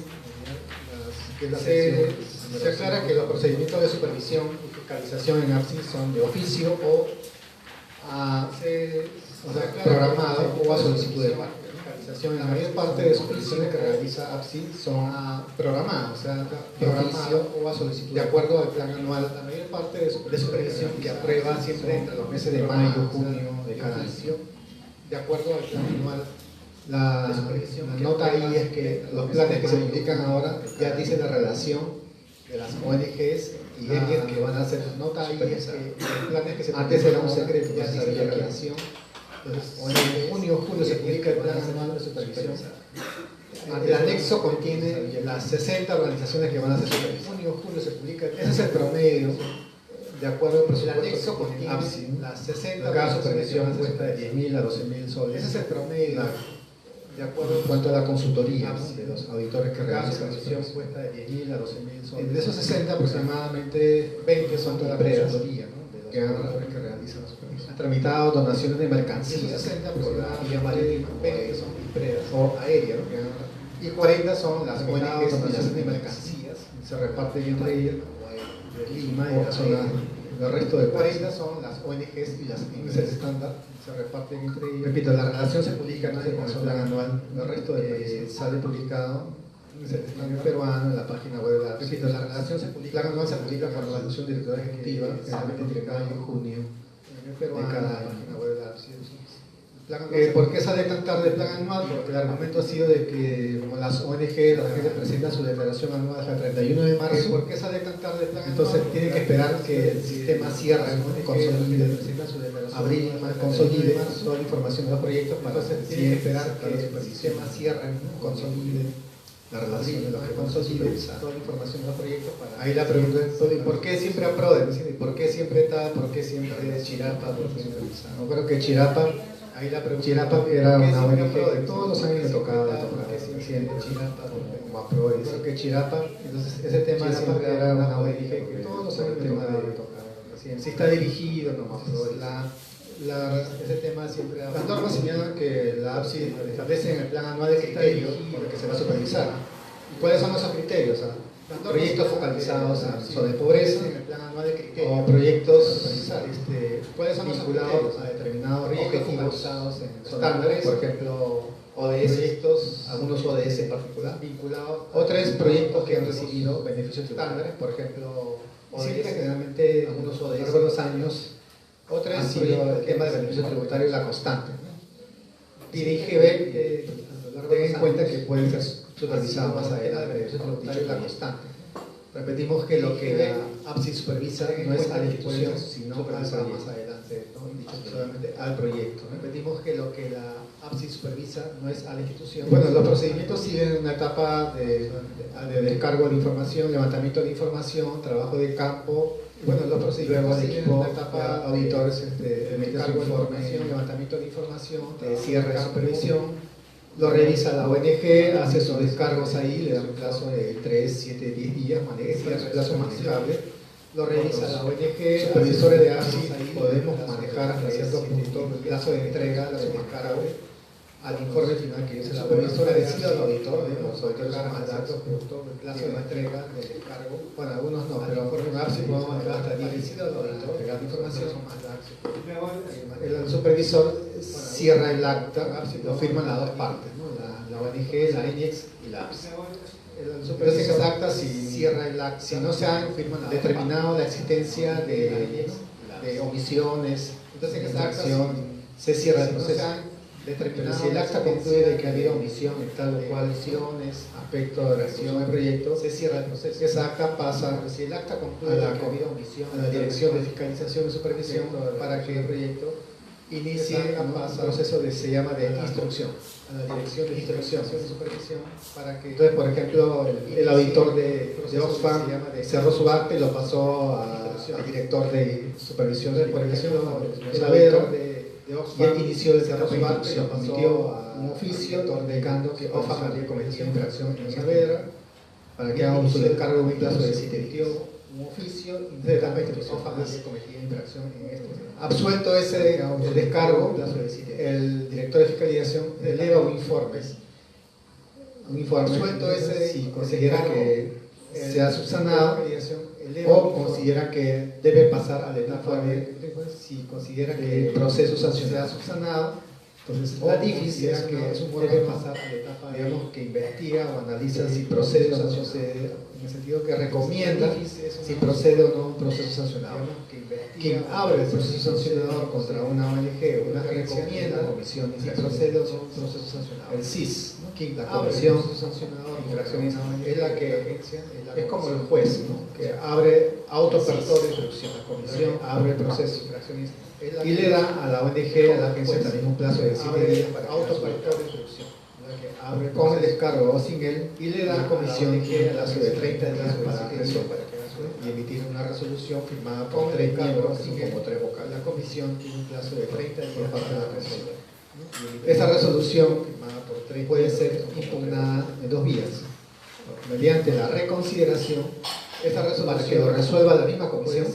que es la sección, se aclara que los procedimientos de supervisión y fiscalización en APSI son de oficio o programado o a solicitud de parte. La mayor parte de supervisiones que realiza APSI son programadas, o sea, programado o a solicitud de acuerdo al plan anual. La mayor parte de supervisión que aprueba siempre entre los meses de mayo, junio de cada año. De acuerdo al plan anual, la nota ahí es que los planes que se publican ahora ya dicen la relación de las ONGs y ellos que van a hacer la nota ahí es que los planes que se antes era un secreto, ya dice la relación En junio o julio se publica el Plan Anual de Supervisión. El anexo contiene las 60 organizaciones que van a hacer supervisión. En junio o julio se publica. Ese es el promedio, de acuerdo al presupuesto. El anexo contiene las 60. Cada supervisión cuesta de 10.000 a 12.000 soles. Ese es el promedio. De acuerdo en cuanto a la consultoría, ¿no?, de los auditores que realizan la supervisión, cuesta de 10.000 a 12.000 soles. De esos 60, aproximadamente 20 son de la consultoría, ¿no?, de los auditores que realizan la supervisión. Han tramitado donaciones de mercancías, 60 aproximadamente 20 son empresas o aéreas, ¿no?, y 40 son las ONGs donaciones de mercancías, se reparten entre ellas, de Lima y la zona. El resto de 40 son las ONGs y las índices estándar, se reparten entre ellos. Repito, la relación se publica con el plan anual, el resto del país sale publicado en el estándar peruano, en la página web de la. Repito, la relación se publica, el plan anual se publica con la resolución directora ejecutiva, generalmente publicada en junio de cada página web de la. ¿Por qué sale tan tarde el plan anual? Porque el argumento ha sido de que como las ONG presentan su declaración anual hasta el 31 de marzo, ¿por qué sale tan tarde el plan anual? Entonces tienen que esperar que el sistema cierre, consolide, abril, consolide toda la información de los proyectos, para tienen que esperar que el sistema cierre, consolide la relación de los que consoliden toda la información de los proyectos. Ahí la pregunta es, ¿por qué siempre APRODE? ¿Por qué siempre TAP? ¿Por qué siempre Chirapa? No creo que Chirapa. Ahí la pregunta, Chirapa era una ONG de todos los años me tocaba tocar, siempre Chirapa como APRODE. Creo que Chirapa, entonces ese tema siempre era una ONG que todos los años me tocaba tocar. Si está dirigido, no ese tema siempre. Las normas señalan que la APSI establece en el plan anual de criterios por los que se va a supervisar. ¿Y cuáles son esos criterios? Proyectos focalizados en zona de pobreza, o proyectos vinculados a determinados objetivos estándares, por ejemplo, ODS, proyectos, algunos ODS en particular, vinculados, o tres proyectos que han recibido beneficios estándares, por ejemplo, ODS, generalmente algunos ODS a lo largo de los años, o tres han sido el tema de beneficios tributarios la constante, ¿no? DIRIGB, ten en cuenta que pueden ser supervisado más adelante, la constante. Repetimos que lo que la APSI supervisa no es a la institución, sino más adelante, ¿no?, solamente al proyecto. Repetimos que lo que la APSI supervisa no es a la institución. Bueno, los procedimientos siguen una etapa de descargo de información, levantamiento de información, trabajo de campo. Bueno, los procedimientos siguen una etapa de auditores, descargo de información, levantamiento de información, cierre de supervisión. Lo revisa la ONG, hace sus descargos ahí, le da un plazo de 3, 7, 10 días, maneja el plazo manejable. Lo revisa la ONG, supervisores de APSI, podemos manejar hasta cierto punto el plazo de entrega, la descargo, al informe final que dice la supervisora decide al auditor, los auditores son más datos, el plazo de entrega del descargo. Bueno, algunos no, pero en APSI podemos manejar hasta 10 días al auditor, entregar información, son más datos. El supervisor cierra el acta, lo firman las dos partes, ¿no?, la ONG, la ENIEX y la APSI. Entonces ese acta, si cierra el acta, si no se ha determinado la existencia de omisiones, entonces en esa acta se cierra el proceso. Pero si el acta concluye de que ha habido omisión en tal o cual omisiones, aspecto de reacción del proyecto, se cierra el proceso. Esa acta pasa si el acta concluye a la Dirección de Fiscalización y Supervisión para que el proyecto inicie un proceso que se llama de instrucción, a la Dirección de Instrucción y Supervisión para que. Entonces, por ejemplo, el auditor de Oxfam cerró su acta y lo pasó al director de supervisión de supervisión, el auditor de y él inició el cerrado su acta y lo pasó a un oficio indicando que Oxfam había cometido infracción en Saavedra para que haga uso del cargo en un plazo de 7 días. Un oficio indicando que Oxfam había cometido infracción en esto. Absuelto ese el descargo, el director de fiscalización eleva un informe. Absuelto ese, si considera que se ha subsanado o considera que debe pasar a la etapa si considera que el proceso sancionado se ha subsanado, entonces la DIF considera que es un debe pasar a la etapa, digamos, que investiga o analiza si proceso sancionado en el sentido que recomienda si procede o no un proceso sancionador. Quien abre el proceso sancionador contra una ONG o una agencia recomienda la comisión si procede o no un proceso sancionador. El CIS, ¿no? La comisión sancionador infracciones es la que es como el juez, ¿no? Que abre autopertoria de instrucción. La comisión abre el proceso y le da a la ONG, a la agencia también un plazo de 7 días para autopertoria de instrucción. Abre con el descargo o sin él y le da a la comisión un plazo de 30 días para y emitir una resolución firmada por 3 miembros como 3 vocales. La comisión tiene un plazo de 30 días para resolver. Esa resolución firmada por 3 puede ser impugnada en 2 vías. Mediante la reconsideración, esa resolución para que lo resuelva la misma comisión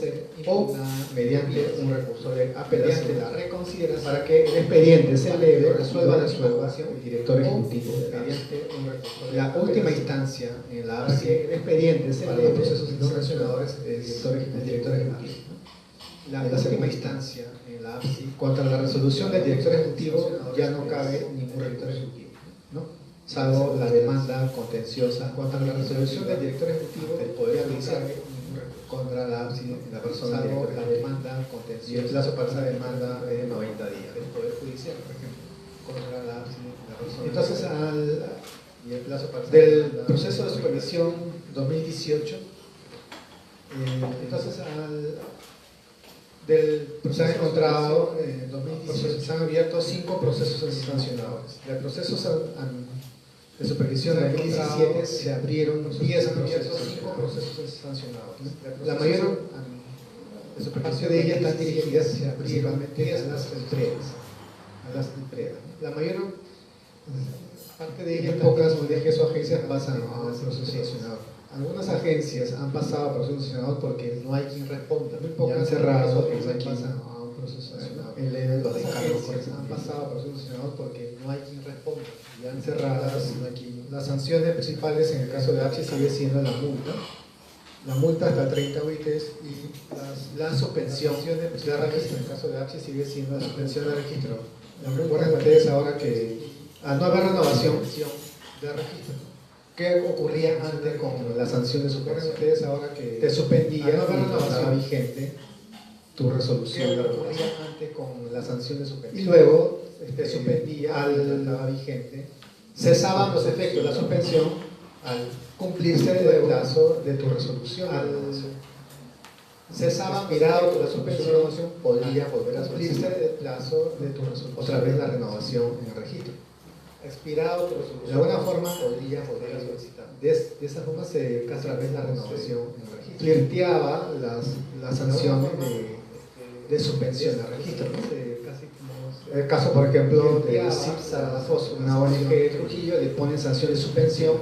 o mediante un recurso de apelación de la reconsideración para que el expediente se eleve, resuelva la resolución el director ejecutivo mediante un recurso. La última instancia en la APSI, el expediente se eleve para los procesos no sancionadores el director ejecutivo. La última instancia en la APSI contra la resolución del director ejecutivo ya no cabe ningún director ejecutivo, ¿no? Salvo la demanda contenciosa contra la resolución del director ejecutivo del Poder Judicial contra la persona, salvo la demanda contenciosa. Y el plazo para esa demanda es de 90 días del Poder Judicial, por ejemplo, contra la persona. Entonces, y el plazo para del proceso de supervisión 2018, se han encontrado en 2018, se han abierto 5 procesos sancionadores. Del proceso de supervisión de 2017 se abrieron 10 procesos sancionadores. La mayor parte de ellas están dirigidas principalmente a las empresas. La mayor parte de ellas, pocas ONGs o agencias pasan a un proceso sancionador. Algunas agencias han pasado a proceso sancionador porque no hay quien responda. Muy pocas han cerrado y pasan a un proceso sancionador. Los descargos han pasado a proceso sancionador porque no hay quien responda. Ya han cerrado las sanciones principales en el caso de APSI sigue siendo la multa. La multa hasta 30 UITs y la suspensión de registro. En el caso de APSI sigue siendo la suspensión de registro. Recuerden ustedes ahora que al no haber renovación de registro, ¿qué ocurría antes con la sanción de suspensión? Ustedes ahora que te suspendía, no haber renovación vigente tu resolución de ocurría antes con la sanción de suspensión. Y luego te suspendía al estaba vigente, cesaban los efectos de la suspensión al cumplirse el plazo de tu resolución. Cesaba mirado tu suspensión, podría volver a cumplirse el plazo de tu resolución. Otra vez la renovación en el registro. Expirado tu resolución. De alguna forma podría volver a solicitar. De esa forma se otra vez la renovación en el registro. Flirteaba las sanciones de suspensión del registro. El caso, por ejemplo, de CIPSA, una ONG de Trujillo, le ponen sanción de suspensión,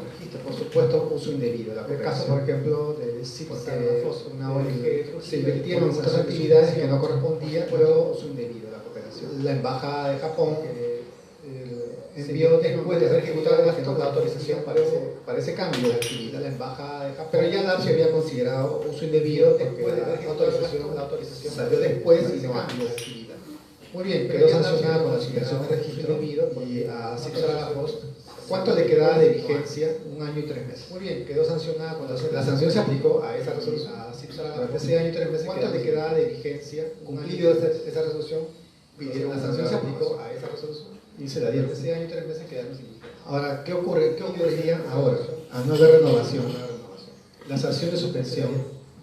por supuesto, uso indebido. El caso, por ejemplo, de CIPSA, una ONG de Trujillo, se invirtieron en muchas actividades que no correspondían, pero uso indebido la cooperación. La Embajada de Japón envió después de haber ejecutado la autorización para ese cambio de actividad. La Embajada de Japón, pero ya la APSI había considerado uso indebido después de haber ejecutado la autorización salió después y no cambio de actividad. Muy bien, quedó sancionada con la suspensión de registro y a CIPSA Host. ¿Cuánto le quedaba de vigencia? 1 año y 3 meses. Muy bien, quedó sancionada con la sanción se aplicó a esa resolución. A CIPSA durante ese año y 3 meses. ¿Cuánto le quedaba de vigencia? Cumplido esa resolución, pidieron la sanción se aplicó a esa resolución y se la dieron. Ese año y 3 meses quedaron sin vigencia. Ahora, ¿qué ocurriría ahora? A no haber renovación. La sanción de suspensión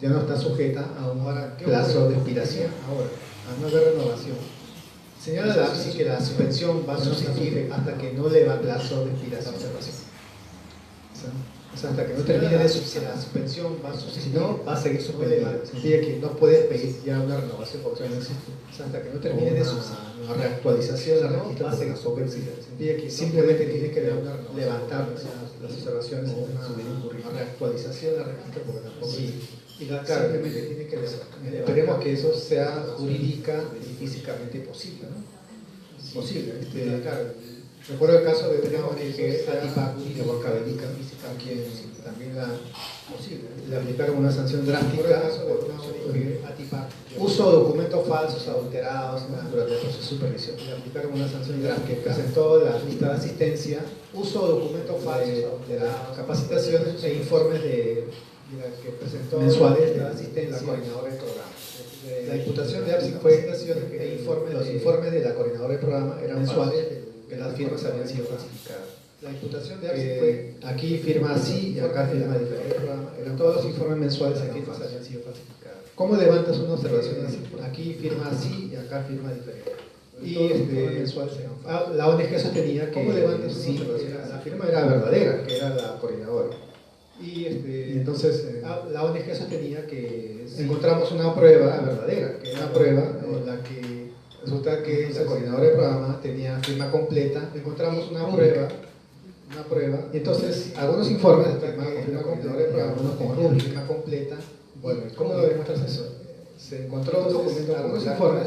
ya no está sujeta a un plazo de expiración. Ahora, a no haber renovación. Señala la APSI que la suspensión va a subsistir hasta que no le va plazo de expiración. O sea, hasta que no termine de subsistir, la suspensión va a subsistir, no va a seguir suspendida. Significa que no puedes pedir ya una renovación porque no existe. O sea, hasta que no termine de subsistir, una reactualización del registro va a seguir suspendida. Significa que simplemente tienes que levantar las observaciones en una reactualización del registro porque tampoco y la carga simplemente tiene que levantar. Esperemos que eso sea jurídica y físicamente posible, ¿no? Posible. Recuerdo el caso de una ONG ATIPAC de Huancavelica, a quien también le aplicaron una sanción drástica por una ONG ATIPAC. Uso de documentos falsos, adulterados durante el proceso de supervisión. Le aplicaron una sanción drástica, presentó la lista de asistencia, uso de documentos falsos, adulterados, capacitaciones e informes de que presentó mensuales la asistencia, la coordinadora de programa. La imputación de APSI fue los informes de la coordinadora de programa eran mensuales, que las firmas habían sido falsificadas. La imputación de APSI fue, aquí firma así y acá firma diferente. Eran todos los informes mensuales de firmas habían sido falsificadas. ¿Cómo levantas una observación así? Aquí firma así y acá firma diferente. Y la ONG sostenía que sí, la firma era verdadera, que era la coordinadora. Y entonces la ONG sostenía que encontramos una prueba verdadera, que era una prueba en la que resulta que esa coordinadora de programa tenía firma completa. Encontramos una prueba, y entonces algunos informes firmaban con la coordinadora de programa, algunos con firma completa. Bueno, ¿cómo lo demuestras eso? Se encontró algunos informes,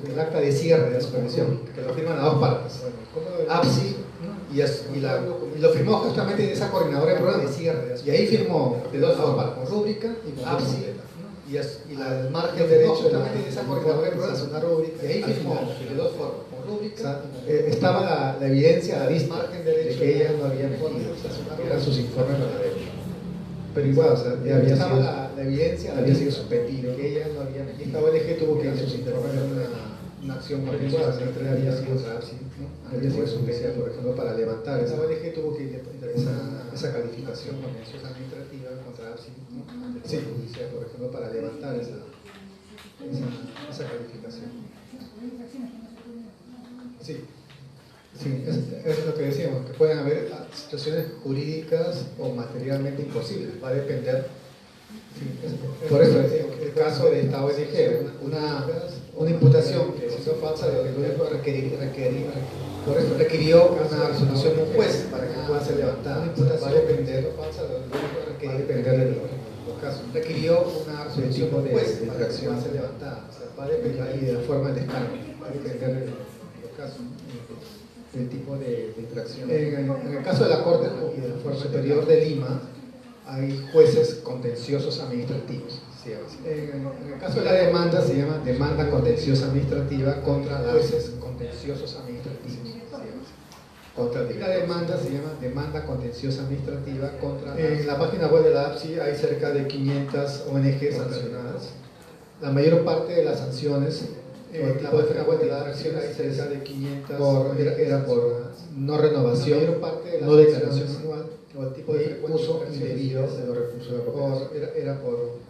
el acta de cierre de la supervisión, que lo firman a dos partes, APSI y lo firmó justamente esa coordinadora de programa de cierre, y ahí firmó de dos partes, con rúbrica y con APSI, y el margen derecho justamente de esa coordinadora de programa es una rúbrica, y ahí firmó de dos formas, con rúbrica, estaba la evidencia a la vista margen derecho de que ella no había metido, eran sus informes verdaderos. Pero igual, o sea, ya había sido, la evidencia había sido suspendido, que ella no había metido. Esta ONG tuvo que ir a sus informes una acción contenciosa, había sido otra APSI, ¿no? Había sido suspendida, por ejemplo, para levantar. Esa ONG tuvo que ir a esa calificación contenciosa administrativa contra APSI, ¿no? Sí, judicial, por ejemplo, para levantar esa calificación. Sí. Sí, es lo que decíamos, que pueden haber situaciones jurídicas o materialmente imposibles, va a depender. Sí, por eso el caso de esta ONG, una imputación que siendo falsa de por eso requirió una resolución de un juez para que pueda ser levantada. Una imputación va a depender de los casos. Requirió una resolución de un juez para que pueda ser levantada, o sea, va a depender y de la forma de descargo, va a depender de los casos. El tipo de infracción. En el caso de la Corte Superior de Lima, hay jueces contenciosos administrativos. En el caso de la demanda, se llama demanda contenciosa administrativa contra los jueces contenciosos administrativos. Y la demanda se llama demanda contenciosa administrativa contra. En la página web de la APSI hay cerca de 500 ONG sancionadas. La mayor parte de las sanciones. La página web de la acción hay cerca de 500 era por no renovación, no declaración anual o el tipo de uso indebido de los recursos de la cooperación. Era por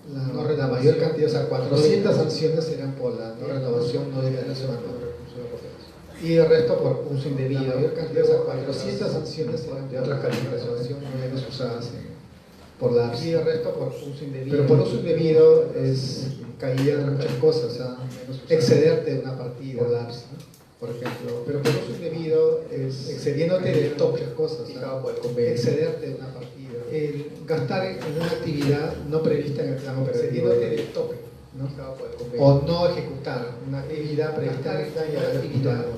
la mayor cantidad, o sea, 400 sanciones eran por la no renovación, no declaración anual de recursos de la cooperación. Y el resto por uso indebido. La mayor cantidad, o sea, 400 sanciones eran de otras calificaciones no menos usadas por la APSI. Y el resto por uso indebido. Pero por uso indebido caían muchas cosas, o sea, excederte de una partida por la APSI, ¿no? Por ejemplo, pero por uso indebido es excediéndote de tope, muchas cosas, excederte de una partida, el gastar en una actividad no prevista en el plan operativo, excediéndote de tope, ¿no? O no ejecutar una actividad prevista en el plan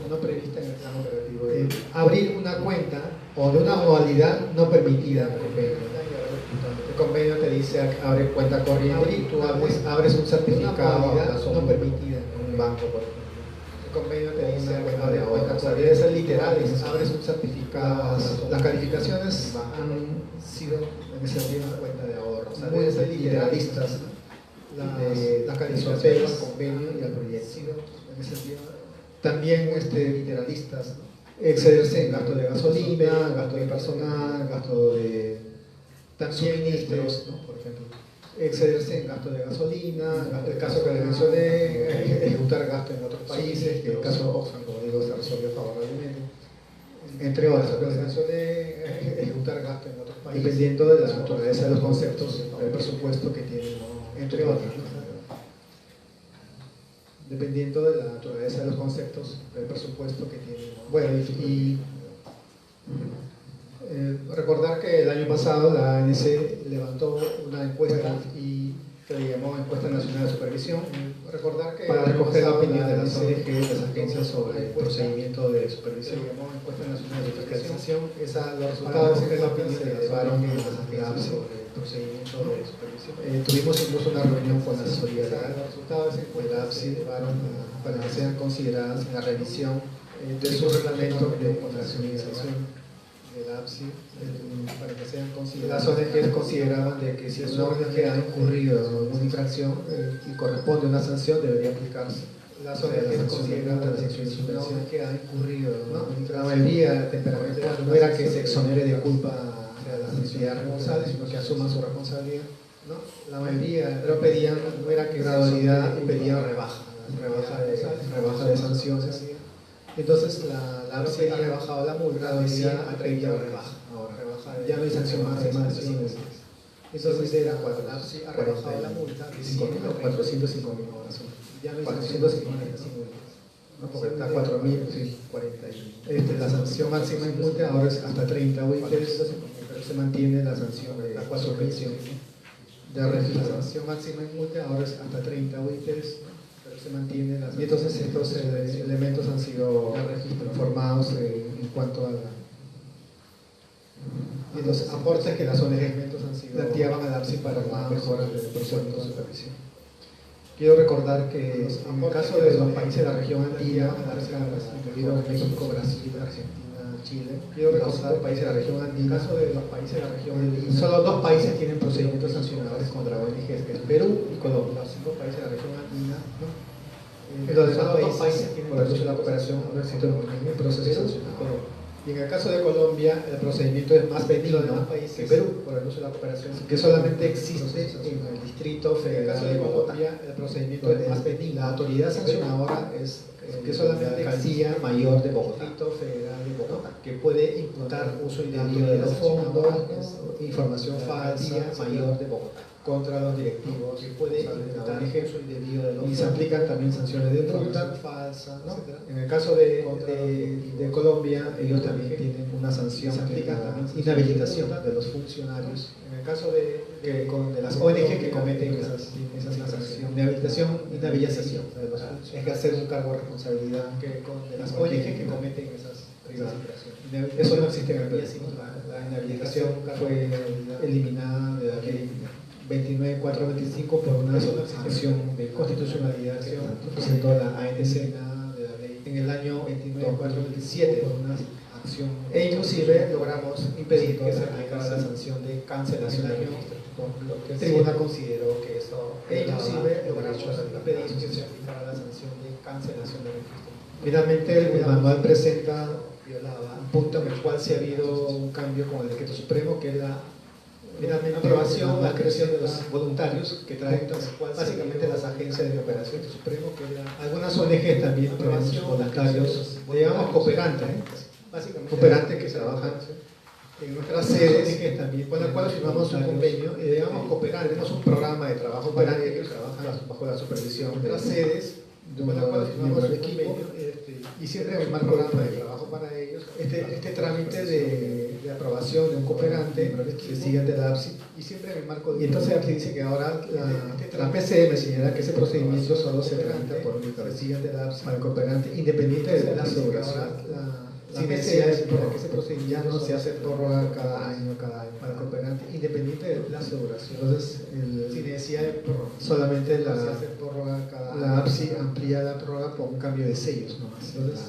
no prevista en el plan operativo, abrir una cuenta o de una modalidad no permitida en el convenio. El convenio te dice abre cuenta corriente y tú abres un certificado no permitida en un banco, por ejemplo. El convenio te dice abre cuenta corriente, debe ser literal, abres un certificado. Las calificaciones han sido en ese sentido una cuenta de ahorro, o sea, deben ser literalistas. Las calificaciones al convenio y al proyecto en ese sentido también literalistas, ¿no? Excederse en gasto de gasolina, gasto de personal, gasto de suministros, ¿no? Por ejemplo, excederse en gasto de gasolina, el caso que le mencioné, ejecutar gasto en otros países, que el caso Oxfam, como digo, se resolvió favorablemente, entre otros, que les mencioné, ejecutar gasto en otros países, dependiendo de la naturaleza de los conceptos, del presupuesto que tienen, ¿no? Entre otros, ¿no? Dependiendo de la naturaleza de los conceptos, del presupuesto que tienen, ¿no? Bueno, recordar que el año pasado la ANC levantó una encuesta que le llamó Encuesta Nacional de Supervisión, recordar que para recoger la opinión de las ONG, de las agencias sobre el procedimiento de supervisión, llamó Encuesta Nacional de Fiscalización, los resultados de la opinión se llevaron a las agencias sobre el procedimiento de supervisión. Tuvimos incluso una reunión con la asesoría legal, los resultados de la APSI llevaron para que sean consideradas en la revisión de su reglamento de operacionalización de la APSI, para que sean consideradas. Las ONGs consideraban de que si una ONG ha incurrido en una infracción y corresponde a una sanción, debería aplicarse. Las ONGs consideraban que si una ONG ha incurrido en la mayoría temperamental no era que se exonere de culpa a las entidades responsables, sino que asuman su responsabilidad. ¿No? La mayoría pero pedían, no era que gradualidad, pedían rebaja de sanciones. Entonces la APSI ha rebajado la multa, decía ha traído rebaja. Ahora ya no hay sanción máxima de sanciones. Entonces era cuando la APSI ha rebajado la multa de 5.000 o 405.000 ahora son. Ya no hay 405.000. ¿No? Porque está 4.040. La sanción máxima en multa ahora es hasta 30 UITs, pero se mantiene la sanción de 4.000. La sanción máxima en multa ahora es hasta 30 UITs, pero se mantiene la sanción. Y entonces estos elementos han sido informados en cuanto a y los aportes que las ONG han sido planteaban a darse para la mejora del proceso de supervisión. Quiero recordar que en el caso de los países de la región andina, incluido México, Brasil, Argentina, Chile, quiero recordar los países de la región andina, en el caso de los países de la región andina, solo 2 países tienen procedimientos sancionadores contra ONGs, que es Perú y Colombia. Los 5 países de la región andina, ¿no? Los demás países tienen por el uso de la cooperación no existe un proceso sancionador. Y en el caso de Colombia, el procedimiento es más benigno que Perú, por el uso de la cooperación, que solamente existe en el Distrito Federal de Colombia. El procedimiento es más benigno. La autoridad sancionadora es que solamente la Alcaldía Mayor de Bogotá, Distrito Federal de Bogotá, que puede imputar uso indebido de los fondos, información falsa, Mayor de Bogotá, contra los directivos, que puede imputar uso indebido de los fondos. Y se aplican también sanciones de multa falsa, ¿no? En el caso de Colombia, ellos también tienen una sanción, se aplica también inhabilitación de los funcionarios. En el caso de las ONG que cometen esas sanciones, inhabilitación de los funcionarios, es que hacer un cargo de responsabilidad de las ONG que cometen esas infracciones. Eso no existe en el Perú. La inhabilitación fue eliminada de la ley 29.425 por una acción de constitucionalidad que presentó la ANC en el año 29.427 por una acción, e inclusive logramos impedir que se aplicara la sanción de cancelación del registro, porque el tribunal consideró que eso logramos impedir que se aplicara la sanción de cancelación del registro. Finalmente el manual presenta un punto en el cual se ha habido un cambio con el decreto supremo, que es la aprobación, la creación de los voluntarios que traen básicamente las agencias de operación del Supremo, que algunas ONG también tienen voluntarios, digamos cooperantes, cooperantes que trabajan en nuestras sedes también, con la cual firmamos un convenio, digamos cooperantes, tenemos un programa de trabajo cooperante que trabaja bajo la supervisión de las sedes, con la cual firmamos un equipo y siempre hay un programa de trabajo para ellos. Este trámite de aprobación de un cooperante se sigue ante la APSI y siempre en el marco. Y entonces APSI dice que ahora la PCM señala que ese procedimiento solo se tramita por un sigue ante la APSI para el cooperante independiente de la aseguración. Sin necesidad de que ese procedimiento no se hace prórroga cada año para el cooperante independiente de la aseguración. Entonces, sin necesidad de prórroga, solamente la APSI amplía la prórroga por un cambio de sellos nomás. Entonces,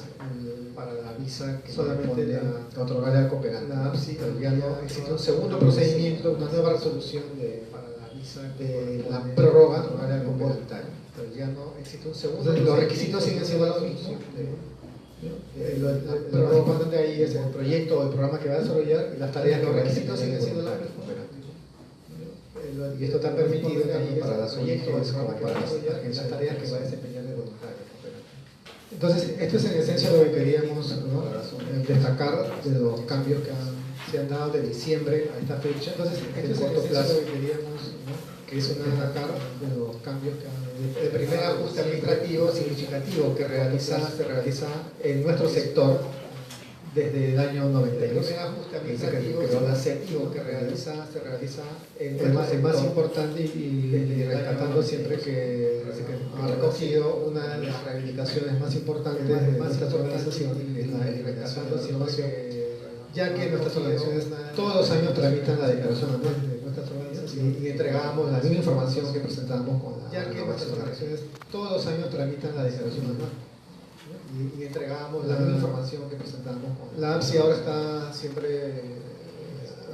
para la visa que solamente otorgar al cooperante. La APSI ya no existe un segundo procedimiento, una nueva resolución para la visa de la prórroga otorgar al voluntario. Pero ya no existe un segundo. Los requisitos siguen siendo los mismos. Lo importante ahí es el proyecto o el programa que va a desarrollar y las tareas, los requisitos siguen siendo los mismos. Y esto está permitido para los proyectos como para las tareas que va a desempeñar el voluntario. Entonces, esto es en esencia lo que queríamos, ¿no?, destacar de los cambios que se han dado de diciembre a esta fecha. Entonces, esto es corto plazo lo que queríamos, ¿no?, que es destacar de los cambios que han. El primer ajuste administrativo significativo que se realiza en nuestro sector desde el año 92. El primer ajuste administrativo que se realiza el más importante y rescatando siempre que ha recogido una de las reivindicaciones más importantes de nuestras organizaciones, que es la reivindicación de información, ya que nuestras organizaciones todos los años tramitan la declaración anual de nuestras organizaciones y entregamos la misma información que presentamos con la, ya que nuestras organizaciones todos los años tramitan la declaración anual y entregábamos la misma información que presentamos. La APSI ahora está siempre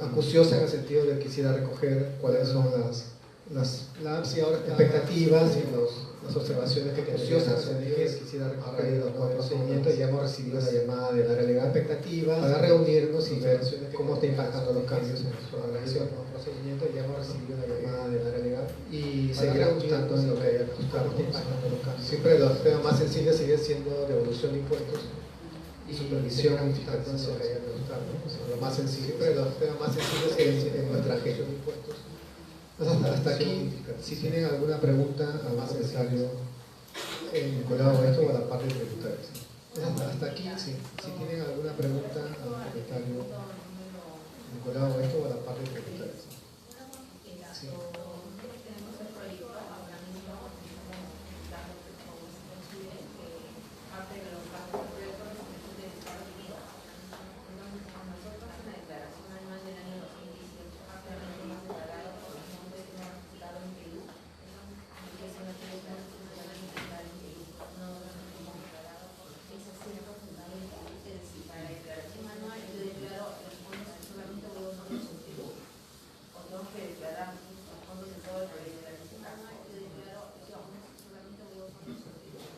acuciosa en el sentido de que quisiera recoger cuáles son las expectativas y las observaciones que acuciosas quisiera recoger los nuevos procedimientos. Ya hemos recibido la llamada de la delegada expectativas para reunirnos y ver cómo está impactando los cambios en nuestra organización. Procedimientos, ya hemos recibido la llamada de la delegada y seguirá ajustando en lo que haya que ajustar, cómo está impactando los cambios. Siempre los temas más sensibles siguen siendo devolución de impuestos y supervisión y fiscalización que haya que ajustar, ¿no? O sea, lo más sensible, siempre los temas más sensibles en nuestra gestión de impuestos. Entonces, hasta aquí, si tienen alguna pregunta al más necesario vinculado a esto o a la parte tributaria. Hasta aquí, si tienen alguna pregunta al comentario vinculado a esto o a la parte tributaria. Sí.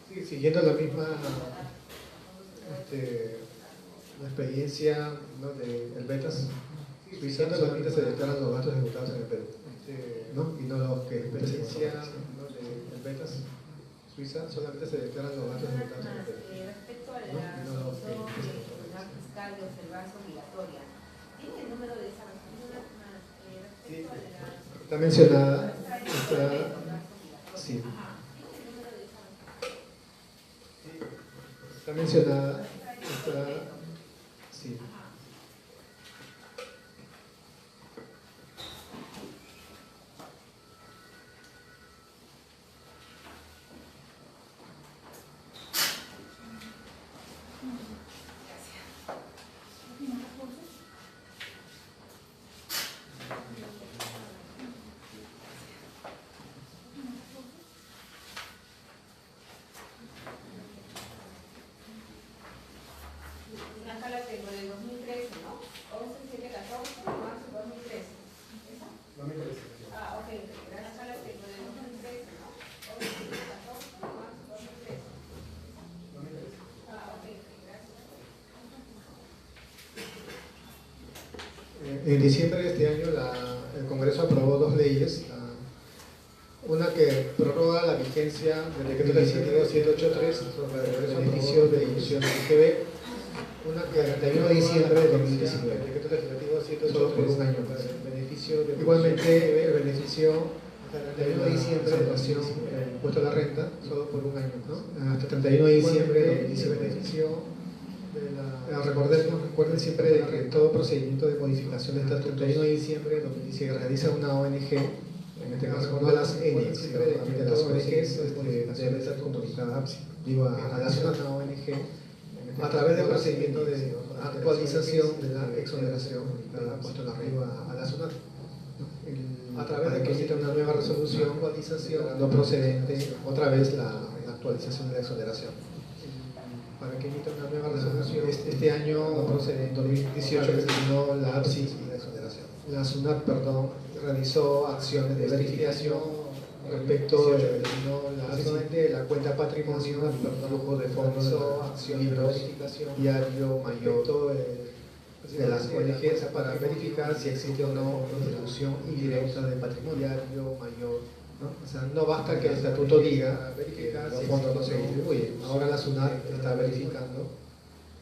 Sí, siguiendo la misma la experiencia, ¿no?, de el Betas, Suiza solamente se declaran los gastos ejecutados en el Perú, ¿no? Y no los que experiencia, ¿no?, de el Betas, Suiza solamente se declaran los gastos ejecutados en el Perú. Respecto a la ¿no? resolución fiscal de observancia obligatoria, ¿tiene el número de esa resolución? Respecto a la... Está mencionada, sí. Está mencionada, sí. Acá la tengo de 2013, ¿no? 11-7-14, marzo 2013. ¿Esa? 2013. Ah, ok. Acá la tengo de 2013, ¿no? 11-7-14, marzo 2013. 2013. Ah, ok. Gracias. En diciembre de este año el Congreso aprobó dos leyes. Una que prorroga la vigencia del decreto legislativo 783 sobre el beneficio de difusión del IGB. Una que el 31 de diciembre de 2019, el decreto legislativo 783 solo por un año más. Igualmente el beneficio hasta el 31 de diciembre de relación el impuesto a la renta solo por un año, ¿no? Hasta el 31 de diciembre de 2019 beneficio recuerden siempre de que todo procedimiento de modificación de estatutos 31 de diciembre se realiza una ONG, en este caso no a las ENIEX, sino de las ONGs debe ser comunicada a APSI, a la ONG a través del procedimiento de actualización de la exoneración del impuesto a la renta a la SUNAT, a través de que emita una nueva resolución, actualización no procedente, otra vez la actualización de la exoneración. Para que emita una nueva resolución, este año, en 2018, que terminó la APSI y la exoneración. La SUNAT, realizó acciones de verificación respecto de la cuenta patrimonio, flujo de fondos, libros, diario mayor de las ONGs para verificar si existe o no distribución indirecta de patrimonio diario mayor, ¿no? O sea, no basta que el estatuto diga que los fondos no se distribuyen. Ahora la SUNAT está verificando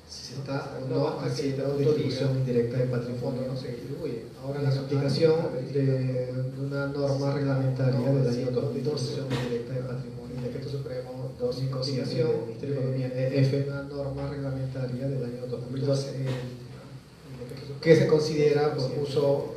si se está o no haciendo distribución indirecta de patrimonio, no se distribuye. Ahora la aplicación de una norma reglamentaria del año 2012, indirecta de patrimonio, el Decreto Supremo 257 del Ministerio de Economía, una norma reglamentaria del año 2012, que se considera por uso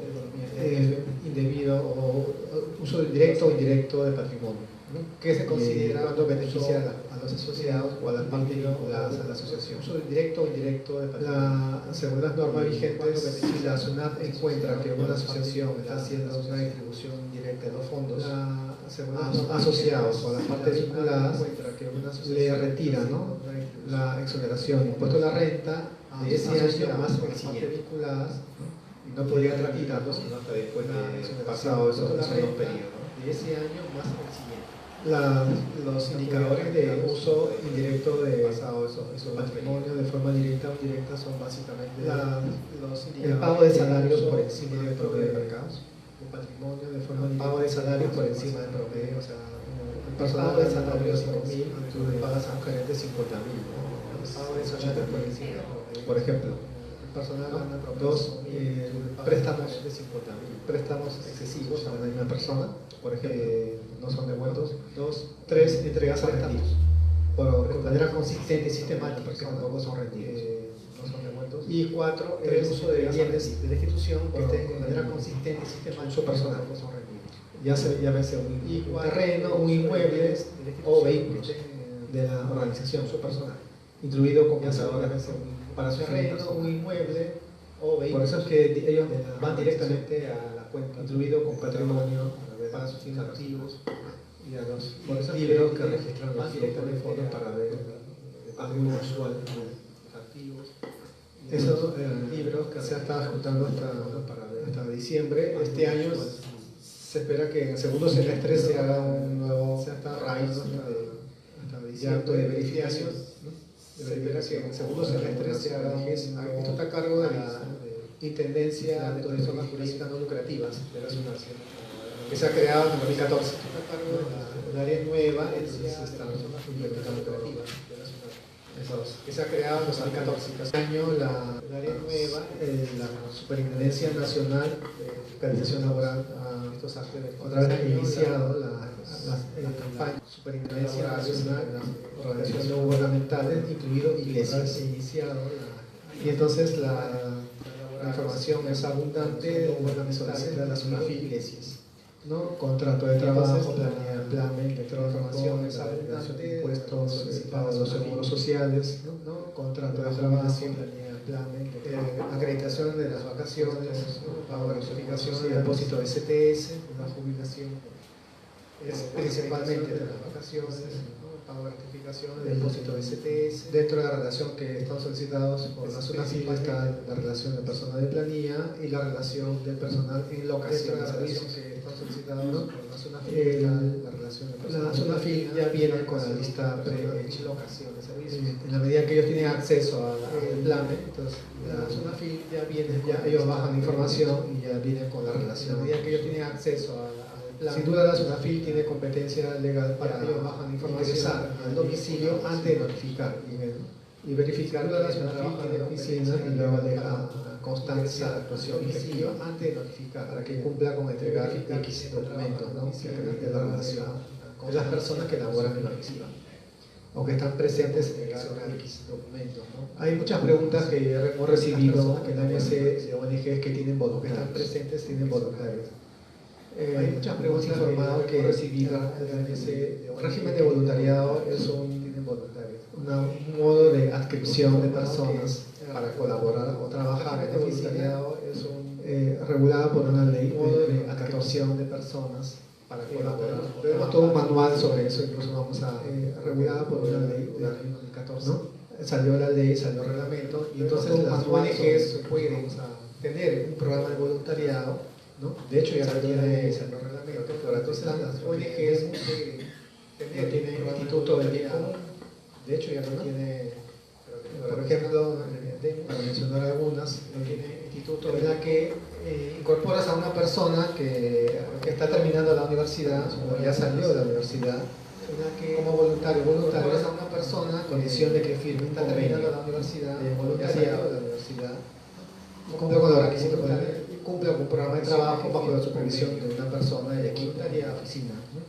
indebido o uso directo o indirecto de patrimonio, ¿no? Que se considera cuando beneficia a los asociados o a las partes vinculadas a la asociación. Uso directo o indirecto de patrimonio. Según las normas vigentes, si la SUNAT encuentra que una asociación está haciendo una distribución indirecta de los fondos, asociados o a las partes vinculadas le retira, ¿no?, la exoneración de impuesto a la renta de ese año más las partes vinculadas, y no podría tramitarlo sino hasta después de pasado esos dos periodos, ¿no?, de ese año más el siguiente. Los indicadores de uso indirecto de patrimonio de forma directa o indirecta son básicamente el pago de salarios por encima del promedio de mercados, el patrimonio de forma directa, pago de salarios por encima del promedio, o sea, el personal de salarios 5.000, tú le pagas a un gerente 50.000, ¿no? El pago de salarios por encima, por ejemplo. Personal gana dos préstamos de 50.000, préstamos excesivos a la misma persona, por ejemplo, no son devueltos. 3 entregas a rendidos por manera consistente y sistemática, porque tampoco son rendidos, no son devueltos. Y 4, el uso de bienes de la institución que estén de manera consistente y sistemática, uso personal, no son rendidos. Ya sea un terreno, un inmueble o vehículos de la organización, uso personal, incluido computadoras para su terreno, un inmueble o vehículo. Por eso es que ellos van directamente a la cuenta, incluido con patrimonio para sus fines activos, y a los libros que registran los directamente fondos para ver el patrimonio usual de los activos. Esos libros que se están juntando hasta diciembre. Este año se espera que en el segundo semestre se haga un nuevo RAIS de verificación. Se espera que en el segundo semestre se haga. Esto está a cargo de la Intendencia de Personas Jurídicas No Lucrativas de la ciudad, que se ha creado en 2014. Esto está a cargo de la área nueva, entonces estas personas jurídicas no lucrativas de la ciudad, que se ha creado en 2014. Este año la área nueva, la Superintendencia Nacional de Fiscalización Laboral, estos actos otra vez ha iniciado la campaña Superintendencia Nacional de Organizaciones No Gubernamentales, incluido iglesias, y entonces la información es abundante de gubernamentales de las iglesias, ¿no? Contrato de trabajo, plan de información, es abundante, impuestos, pagos de los seguros sociales, ¿no? Contrato de trabajo, acreditación de las vacaciones, pago de notificación y depósito de CTS, la jubilación, principalmente de las vacaciones, pago de ratificación, depósito de CTS. Dentro de la relación que están solicitados por la SUNAFIL está la relación del personal de planilla y la relación del personal en locación de servicios que están solicitados por la SUNAFIL. La SUNAFIL ya viene con la lista prehecha, locación de servicios. En la medida que ellos tienen acceso al plan, entonces la SUNAFIL ya viene, ellos bajan información y ya vienen con la relación. En la medida que ellos tienen acceso a sin duda la SUNAFIL tiene competencia legal para ingresar al domicilio antes de notificar y verificar que la SUNAFIL tiene oficina y luego deja constancia de actuación domicilio antes de notificar para que cumpla con entregar X documentos, ¿no?, que acrediten la relación de las personas que laboran en la oficina o que están presentes en el X documentos, ¿no? Hay muchas preguntas que hemos recibido en la ONG de ONGs que tienen voluntarios, que están presentes, tienen voluntarios. Hay muchas preguntas informadas que recibido el régimen de voluntariado es un modo de adscripción de personas para colaborar o trabajar en el voluntariado, es regulada por una ley de adscripción de personas para colaborar. Tenemos todo un manual sobre eso, incluso vamos a regulada por una ley de 2014, ¿no? Salió la ley, salió el reglamento, y entonces las ONGs pueden tener un programa de voluntariado, ¿no? De hecho ya lo tiene el reglamento, pero entonces las ONGs tienen instituto de bien común, de hecho ya lo tiene, por ejemplo, para mencionar algunas, tiene instituto en la que incorporas a una persona que está terminando la universidad o ya salió de la universidad, como voluntario a una persona con condición de que firme, está terminando la universidad, voluntariado de la universidad, cumple con los requisitos, cumple con un programa de trabajo bajo la supervisión de una persona de equipo de oficina, ¿no?,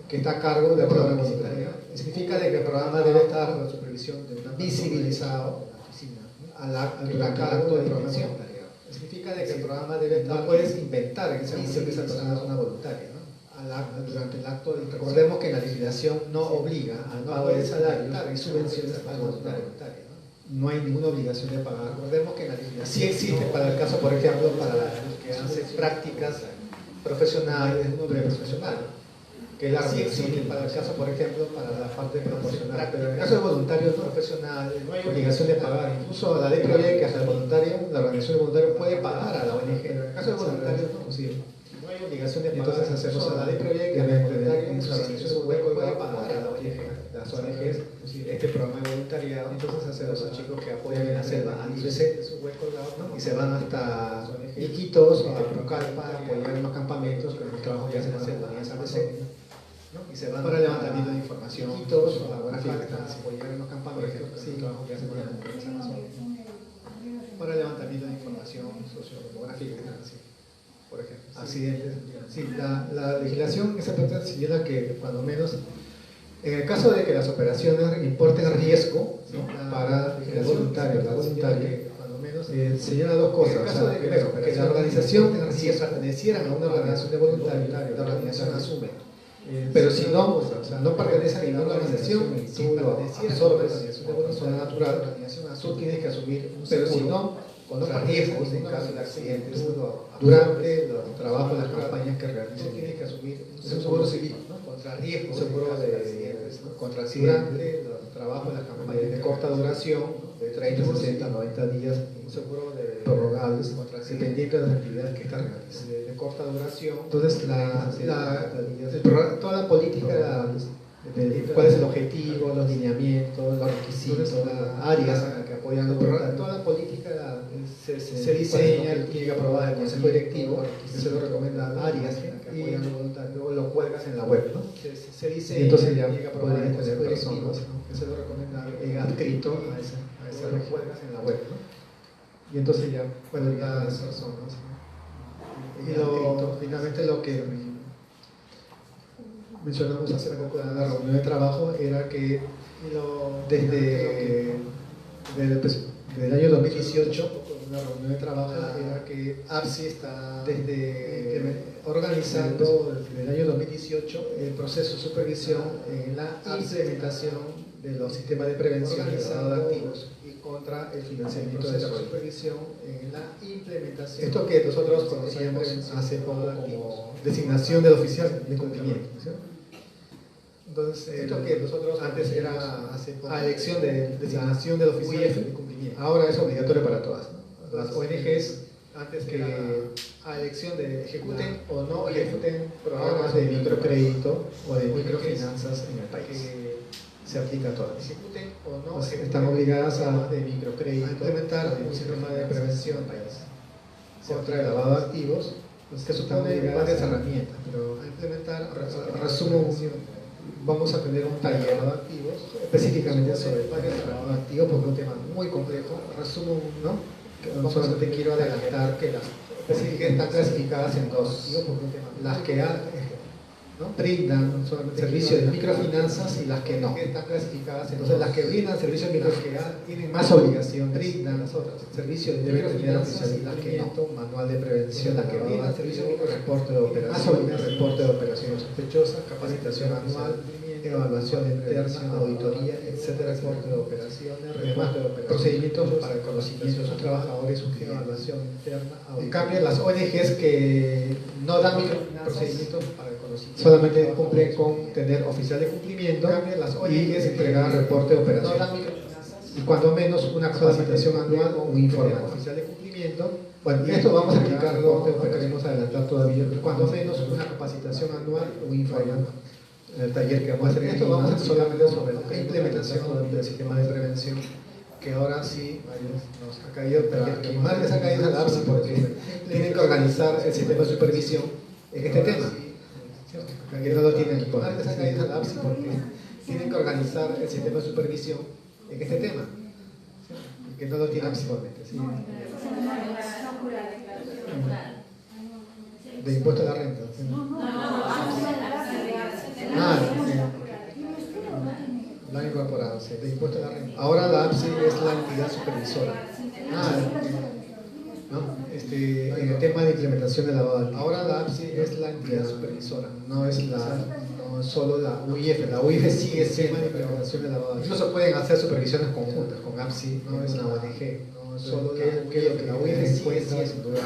que está a cargo del programa voluntariado. Significa de que el programa debe estar bajo la supervisión de una visibilizado en la oficina, ¿no?, durante el acto de programación. Significa de que el programa debe estar, no puedes inventar en ese momento que esa persona es una voluntaria, ¿no?, durante el acto. Recordemos que la legislación no obliga al pago de salarios y subvenciones para la voluntaria. No hay ninguna obligación de pagar. Recordemos que la legislación sí existe para el caso, por ejemplo, para los que hacen prácticas profesionales, no preprofesionales. que es la realización para el caso, por ejemplo, para la parte proporcional. Pero en el caso de voluntarios no profesionales, no hay obligación de pagar. Incluso la ley prevé que hasta el voluntario, la organización de voluntarios puede pagar a la ONG. Pero en el caso de voluntarios no, sí, no hay obligación de pagar. Entonces hacemos la ley prevé que la organización de voluntarios puede pagar a la ONG. Las ONGs, este programa de voluntariado, entonces hacemos a chicos que apoyan en la selva, y se van hasta Iquitos o a Pucallpa a apoyar en los campamentos con el trabajo que hacen en la selva, y se van para levantamiento de información, Iquitos o a Guanajuato, apoyar en los campamentos con el trabajo que hacen en la zona, para levantamiento de información sociodemográfica, por ejemplo. Accidentes. Sí, la legislación esa parte señala que cuando menos en el caso de que las operaciones importen riesgo, ¿no?, para el voluntario, cuando menos señala dos cosas. En el caso de que la organización perteneciera a una organización de voluntarios, la organización asume. Pero si no, o sea, no pertenece a ninguna organización, si perteneciera a una organización de voluntarios natural, tú tienes que asumir un seguro, pero si no, contra riesgos en caso de accidentes durante los trabajos, las campañas que realicen, tienes que asumir un seguro civil, ¿no?, contra riesgos, seguro de accidentes, ¿no?, contra accidentes, los trabajos, las campañas de corta duración, de 30, 60, 90 días, un seguro de prorrogables, dependiendo de las actividades que están de corta duración. Entonces, toda la política, cuál es el objetivo, los lineamientos, los requisitos, las áreas que apoyan toda la política se diseña y tiene que aprobar el Consejo Directivo, que se lo recomienda a áreas que apoyan los voluntarios, luego lo cuelgas en la web, ¿no? Se diseña y entonces ya pueden tener personas, ¿no?, que se lo recomienda adscrito a esa lo cuelgas en la web, ¿no? Y entonces ya pueden dar las personas, ¿no? Y finalmente lo que mencionamos hace poco en la reunión de trabajo era que desde el año 2018, en la reunión de trabajo, era que APSI está organizando desde el año 2018 el proceso de supervisión en la implementación de los sistemas de prevención y lavado de activos y contra el financiamiento de terrorismo. Supervisión en la implementación. Esto que nosotros conocíamos hace poco como designación del oficial de cumplimiento, ¿sí? Entonces, esto que nosotros antes era a elección de designación del oficial de cumplimiento, ahora es obligatorio para todas, ¿no? Las ONGs antes que a elección de ejecuten o no ejecuten programas de microcrédito o de microfinanzas en el país. Se aplica a todas. Ejecuten o no están obligadas a implementar un sistema de prevención contra el lavado de activos, que supone varias herramientas, pero a implementar, resumo, vamos a tener un taller de lavado de activos específicamente sobre el lavado de activos porque es un tema muy complejo. Resumo, ¿no? Solamente quiero adelantar que las específicas están clasificadas en dos, las que brindan servicios de microfinanzas y las que no. Están clasificadas. Entonces, las que brindan servicios de microfinanzas tienen más obligación, brindan las otras. Servicios de microfinanzas y las que no. Manual de prevención, las que brindan servicios de reporte de operaciones, reporte de operaciones sospechosas, capacitación anual, evaluación interna, auditoría, etcétera, reporte de operaciones, procedimientos para el conocimiento de sus trabajadores, evaluación interna. En cambio, las ONGs que no dan procedimientos para el conocimiento, solamente cumplen con tener oficial de cumplimiento y entregar reporte de operaciones. Y cuando menos una capacitación anual o un informe oficial de cumplimiento. Bueno, y esto vamos a explicarlo, no queremos adelantar todavía, cuando menos una capacitación anual o un informe. En el taller que vamos a hacer esto, vamos a hacer solamente sobre la implementación del sistema de prevención, que ahora sí nos ha caído, pero que más les ha caído a la APSI porque tienen que organizar el sistema de supervisión en este tema. Que no lo tienen, más les ha caído a la APSI porque tienen que organizar el sistema de supervisión en este tema, que no lo tienen actualmente. ¿Sí? De impuesto a la renta. ¿Sí? La han incorporado, sí, de impuesto a la renta. Ahora la APSI es la entidad supervisora. En el tema de implementación de lavado de activos. Ahora la APSI es la entidad supervisora, no es solo la UIF. La UIF sigue siendo la implementación de lavado de activos. Incluso pueden hacer supervisiones conjuntas con APSI, no es una ONG. No es solo que la UIF sí es sin duda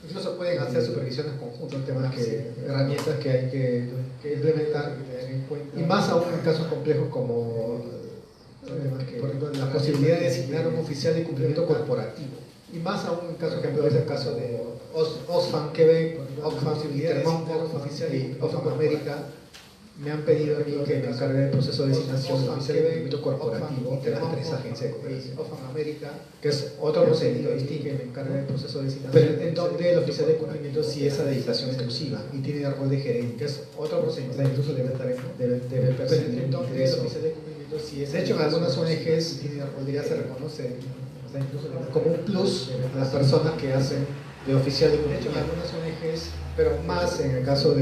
Incluso pueden hacer supervisiones conjuntas, temas herramientas que hay que implementar y tener en cuenta. Y más aún en casos complejos como, por ejemplo, la posibilidad de designar un oficial de cumplimiento corporativo. Y más aún en casos, por ejemplo, es el caso de Oxfam Quebec, Oxfam Intermont, Oxfam y Oxfam América. Me han pedido a mí que me encargue del proceso de designación de oficial de cumplimiento corporativo de las tres agencias de cooperación. Oxfam América, que es otro procedimiento distinto, que me encargue del proceso de designación. Pero en donde el oficial de cumplimiento sí es habilitación exclusiva y tiene el rol de gerente, que es otro procedimiento. O sea, incluso debe perseguir el oficial de cumplimiento sí es. De hecho, en algunas ONGs ya se reconoce como un plus a las personas que hacen de oficial de cumplimiento. De hecho, en algunas ONGs, pero más en el caso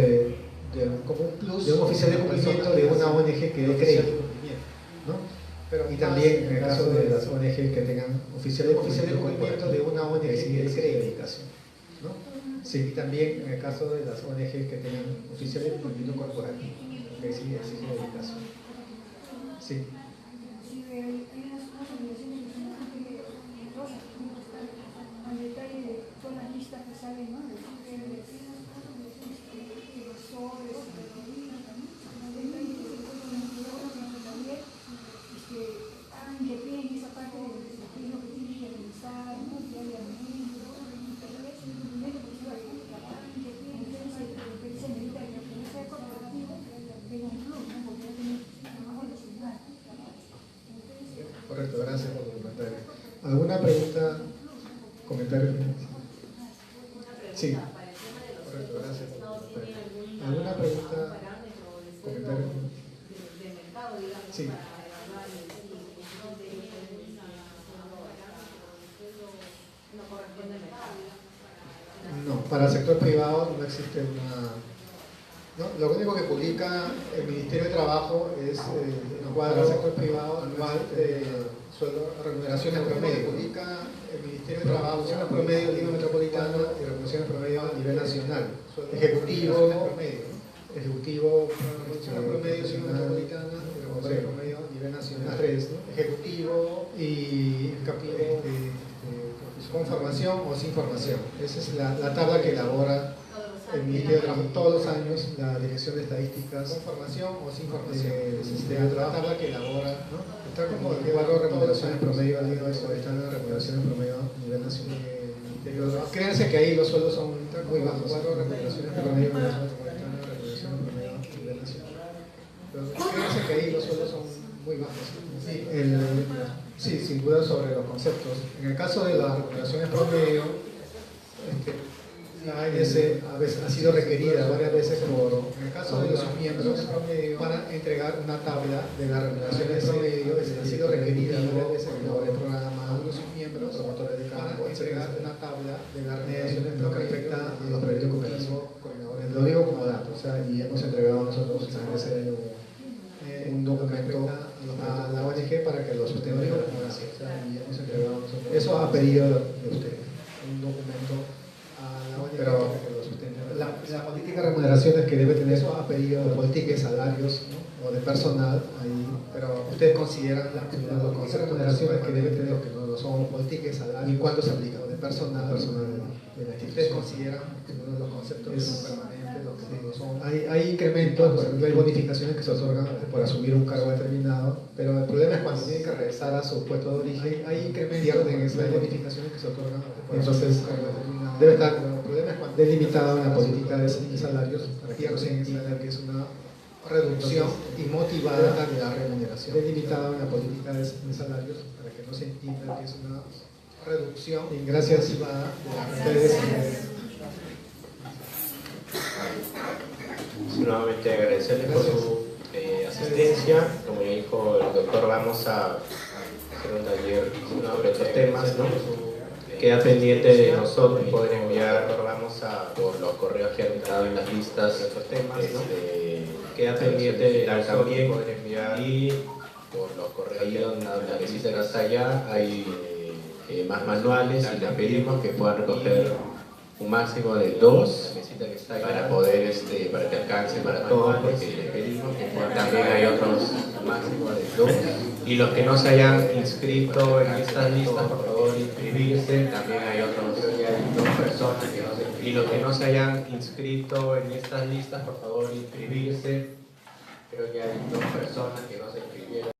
como un plus de un oficial de cumplimiento de una ONG que dé crédito, ¿no? Pero y también en el caso de las ONG que tengan oficial de cumplimiento de una ONG que dé crédito, ¿no? Sí, y también en el caso de las ONG que tengan oficial de cumplimiento corporativo, que exige dedicación. Sí. Hay unas obligaciones que son bastante rosas, que tienen que estar al detalle de todas las listas que salen, ¿no? Correcto, gracias por el comentario. ¿Alguna pregunta? ¿Comentario? Sí. Correcto, gracias por el comentario. ¿Alguna pregunta? ¿Comentario? Sí. No, para el sector privado no existe una... ¿no? Lo único que publica el Ministerio de Trabajo es el cuadro del sector privado anual sueldo, remuneraciones promedio. Publica el Ministerio de Trabajo, remuneraciones promedio a nivel metropolitano y remuneraciones promedio a nivel nacional. Ejecutivo promedio, ejecutivo promedio a nivel metropolitano y remuneraciones promedio a nivel nacional. Tres, ¿no? Ejecutivo y con formación o sin formación. Esa es la tabla que elabora el Ministerio de Trabajo todos los años, la Dirección de Estadísticas, con formación o sin formación. La tabla que elabora, ¿no? Está como el cuadro de remuneraciones promedio a nivel metropolitano, remuneraciones promedio a nivel nacional. Créanse que ahí los sueldos son muy bajos. Cuadro de remuneraciones promedio a nivel metropolitano, remuneraciones promedio a nivel nacional. Créanse que ahí los sueldos son muy bajos. Sí, sin duda sobre los conceptos. En el caso de las remuneraciones promedio, la ANS a veces ha sido requerida varias veces en el caso de sus miembros para entregar una tabla de las remuneraciones promedio. Ha sido requerida varias veces por el programa de sus miembros, promotores de campo, para entregar una tabla de las remuneraciones lo que respecta a los proyectos de cooperación. Lo digo como dato, o sea, y hemos entregado nosotros un documento a la ONG para que lo sustente. Eso ha pedido de ustedes, un documento. Pero la política de remuneraciones que debe tener, eso ha pedido de política de salarios, ¿no? O de personal, ahí, pero ustedes consideran los conceptos de remuneraciones que debe tener, que no son política de salarios, ¿y cuándo se aplica? O de personal de la institución. Ustedes consideran que uno de los conceptos es permanente, los que no son. Hay incrementos, por ejemplo, hay bonificaciones que se otorgan por asumir un cargo determinado, pero el problema es cuando tienen que regresar a su puesto de origen, hay incrementos en esas bonificaciones que se otorgan por asumir un cargo determinado. Debe estar delimitada una política de salarios para que no se entienda que es una reducción inmotivada de la remuneración. Delimitada una política de salarios para que no se entienda que es una reducción inmotivada de la remuneración. Nuevamente agradecerles por su asistencia. Como ya dijo el doctor, vamos a hacer un taller sobre otros temas, ¿no? Queda pendiente de nosotros poder enviar, por los correos que han entrado en las listas de otros temas, ¿no? Queda pendiente de también poder enviar, y por los correos ahí donde la visita que está allá hay más manuales, y les pedimos que puedan recoger un máximo de 2 para poder, para que alcance para todos, porque les pedimos que puedan, también hay otros máximo de 2. Y los que no se hayan inscrito en estas listas, por favor, inscribirse. También hay otros 2 personas personas que no se, y los que no se hayan inscrito en estas listas, por favor inscribirse. Creo que hay 2 personas que no se inscribieron.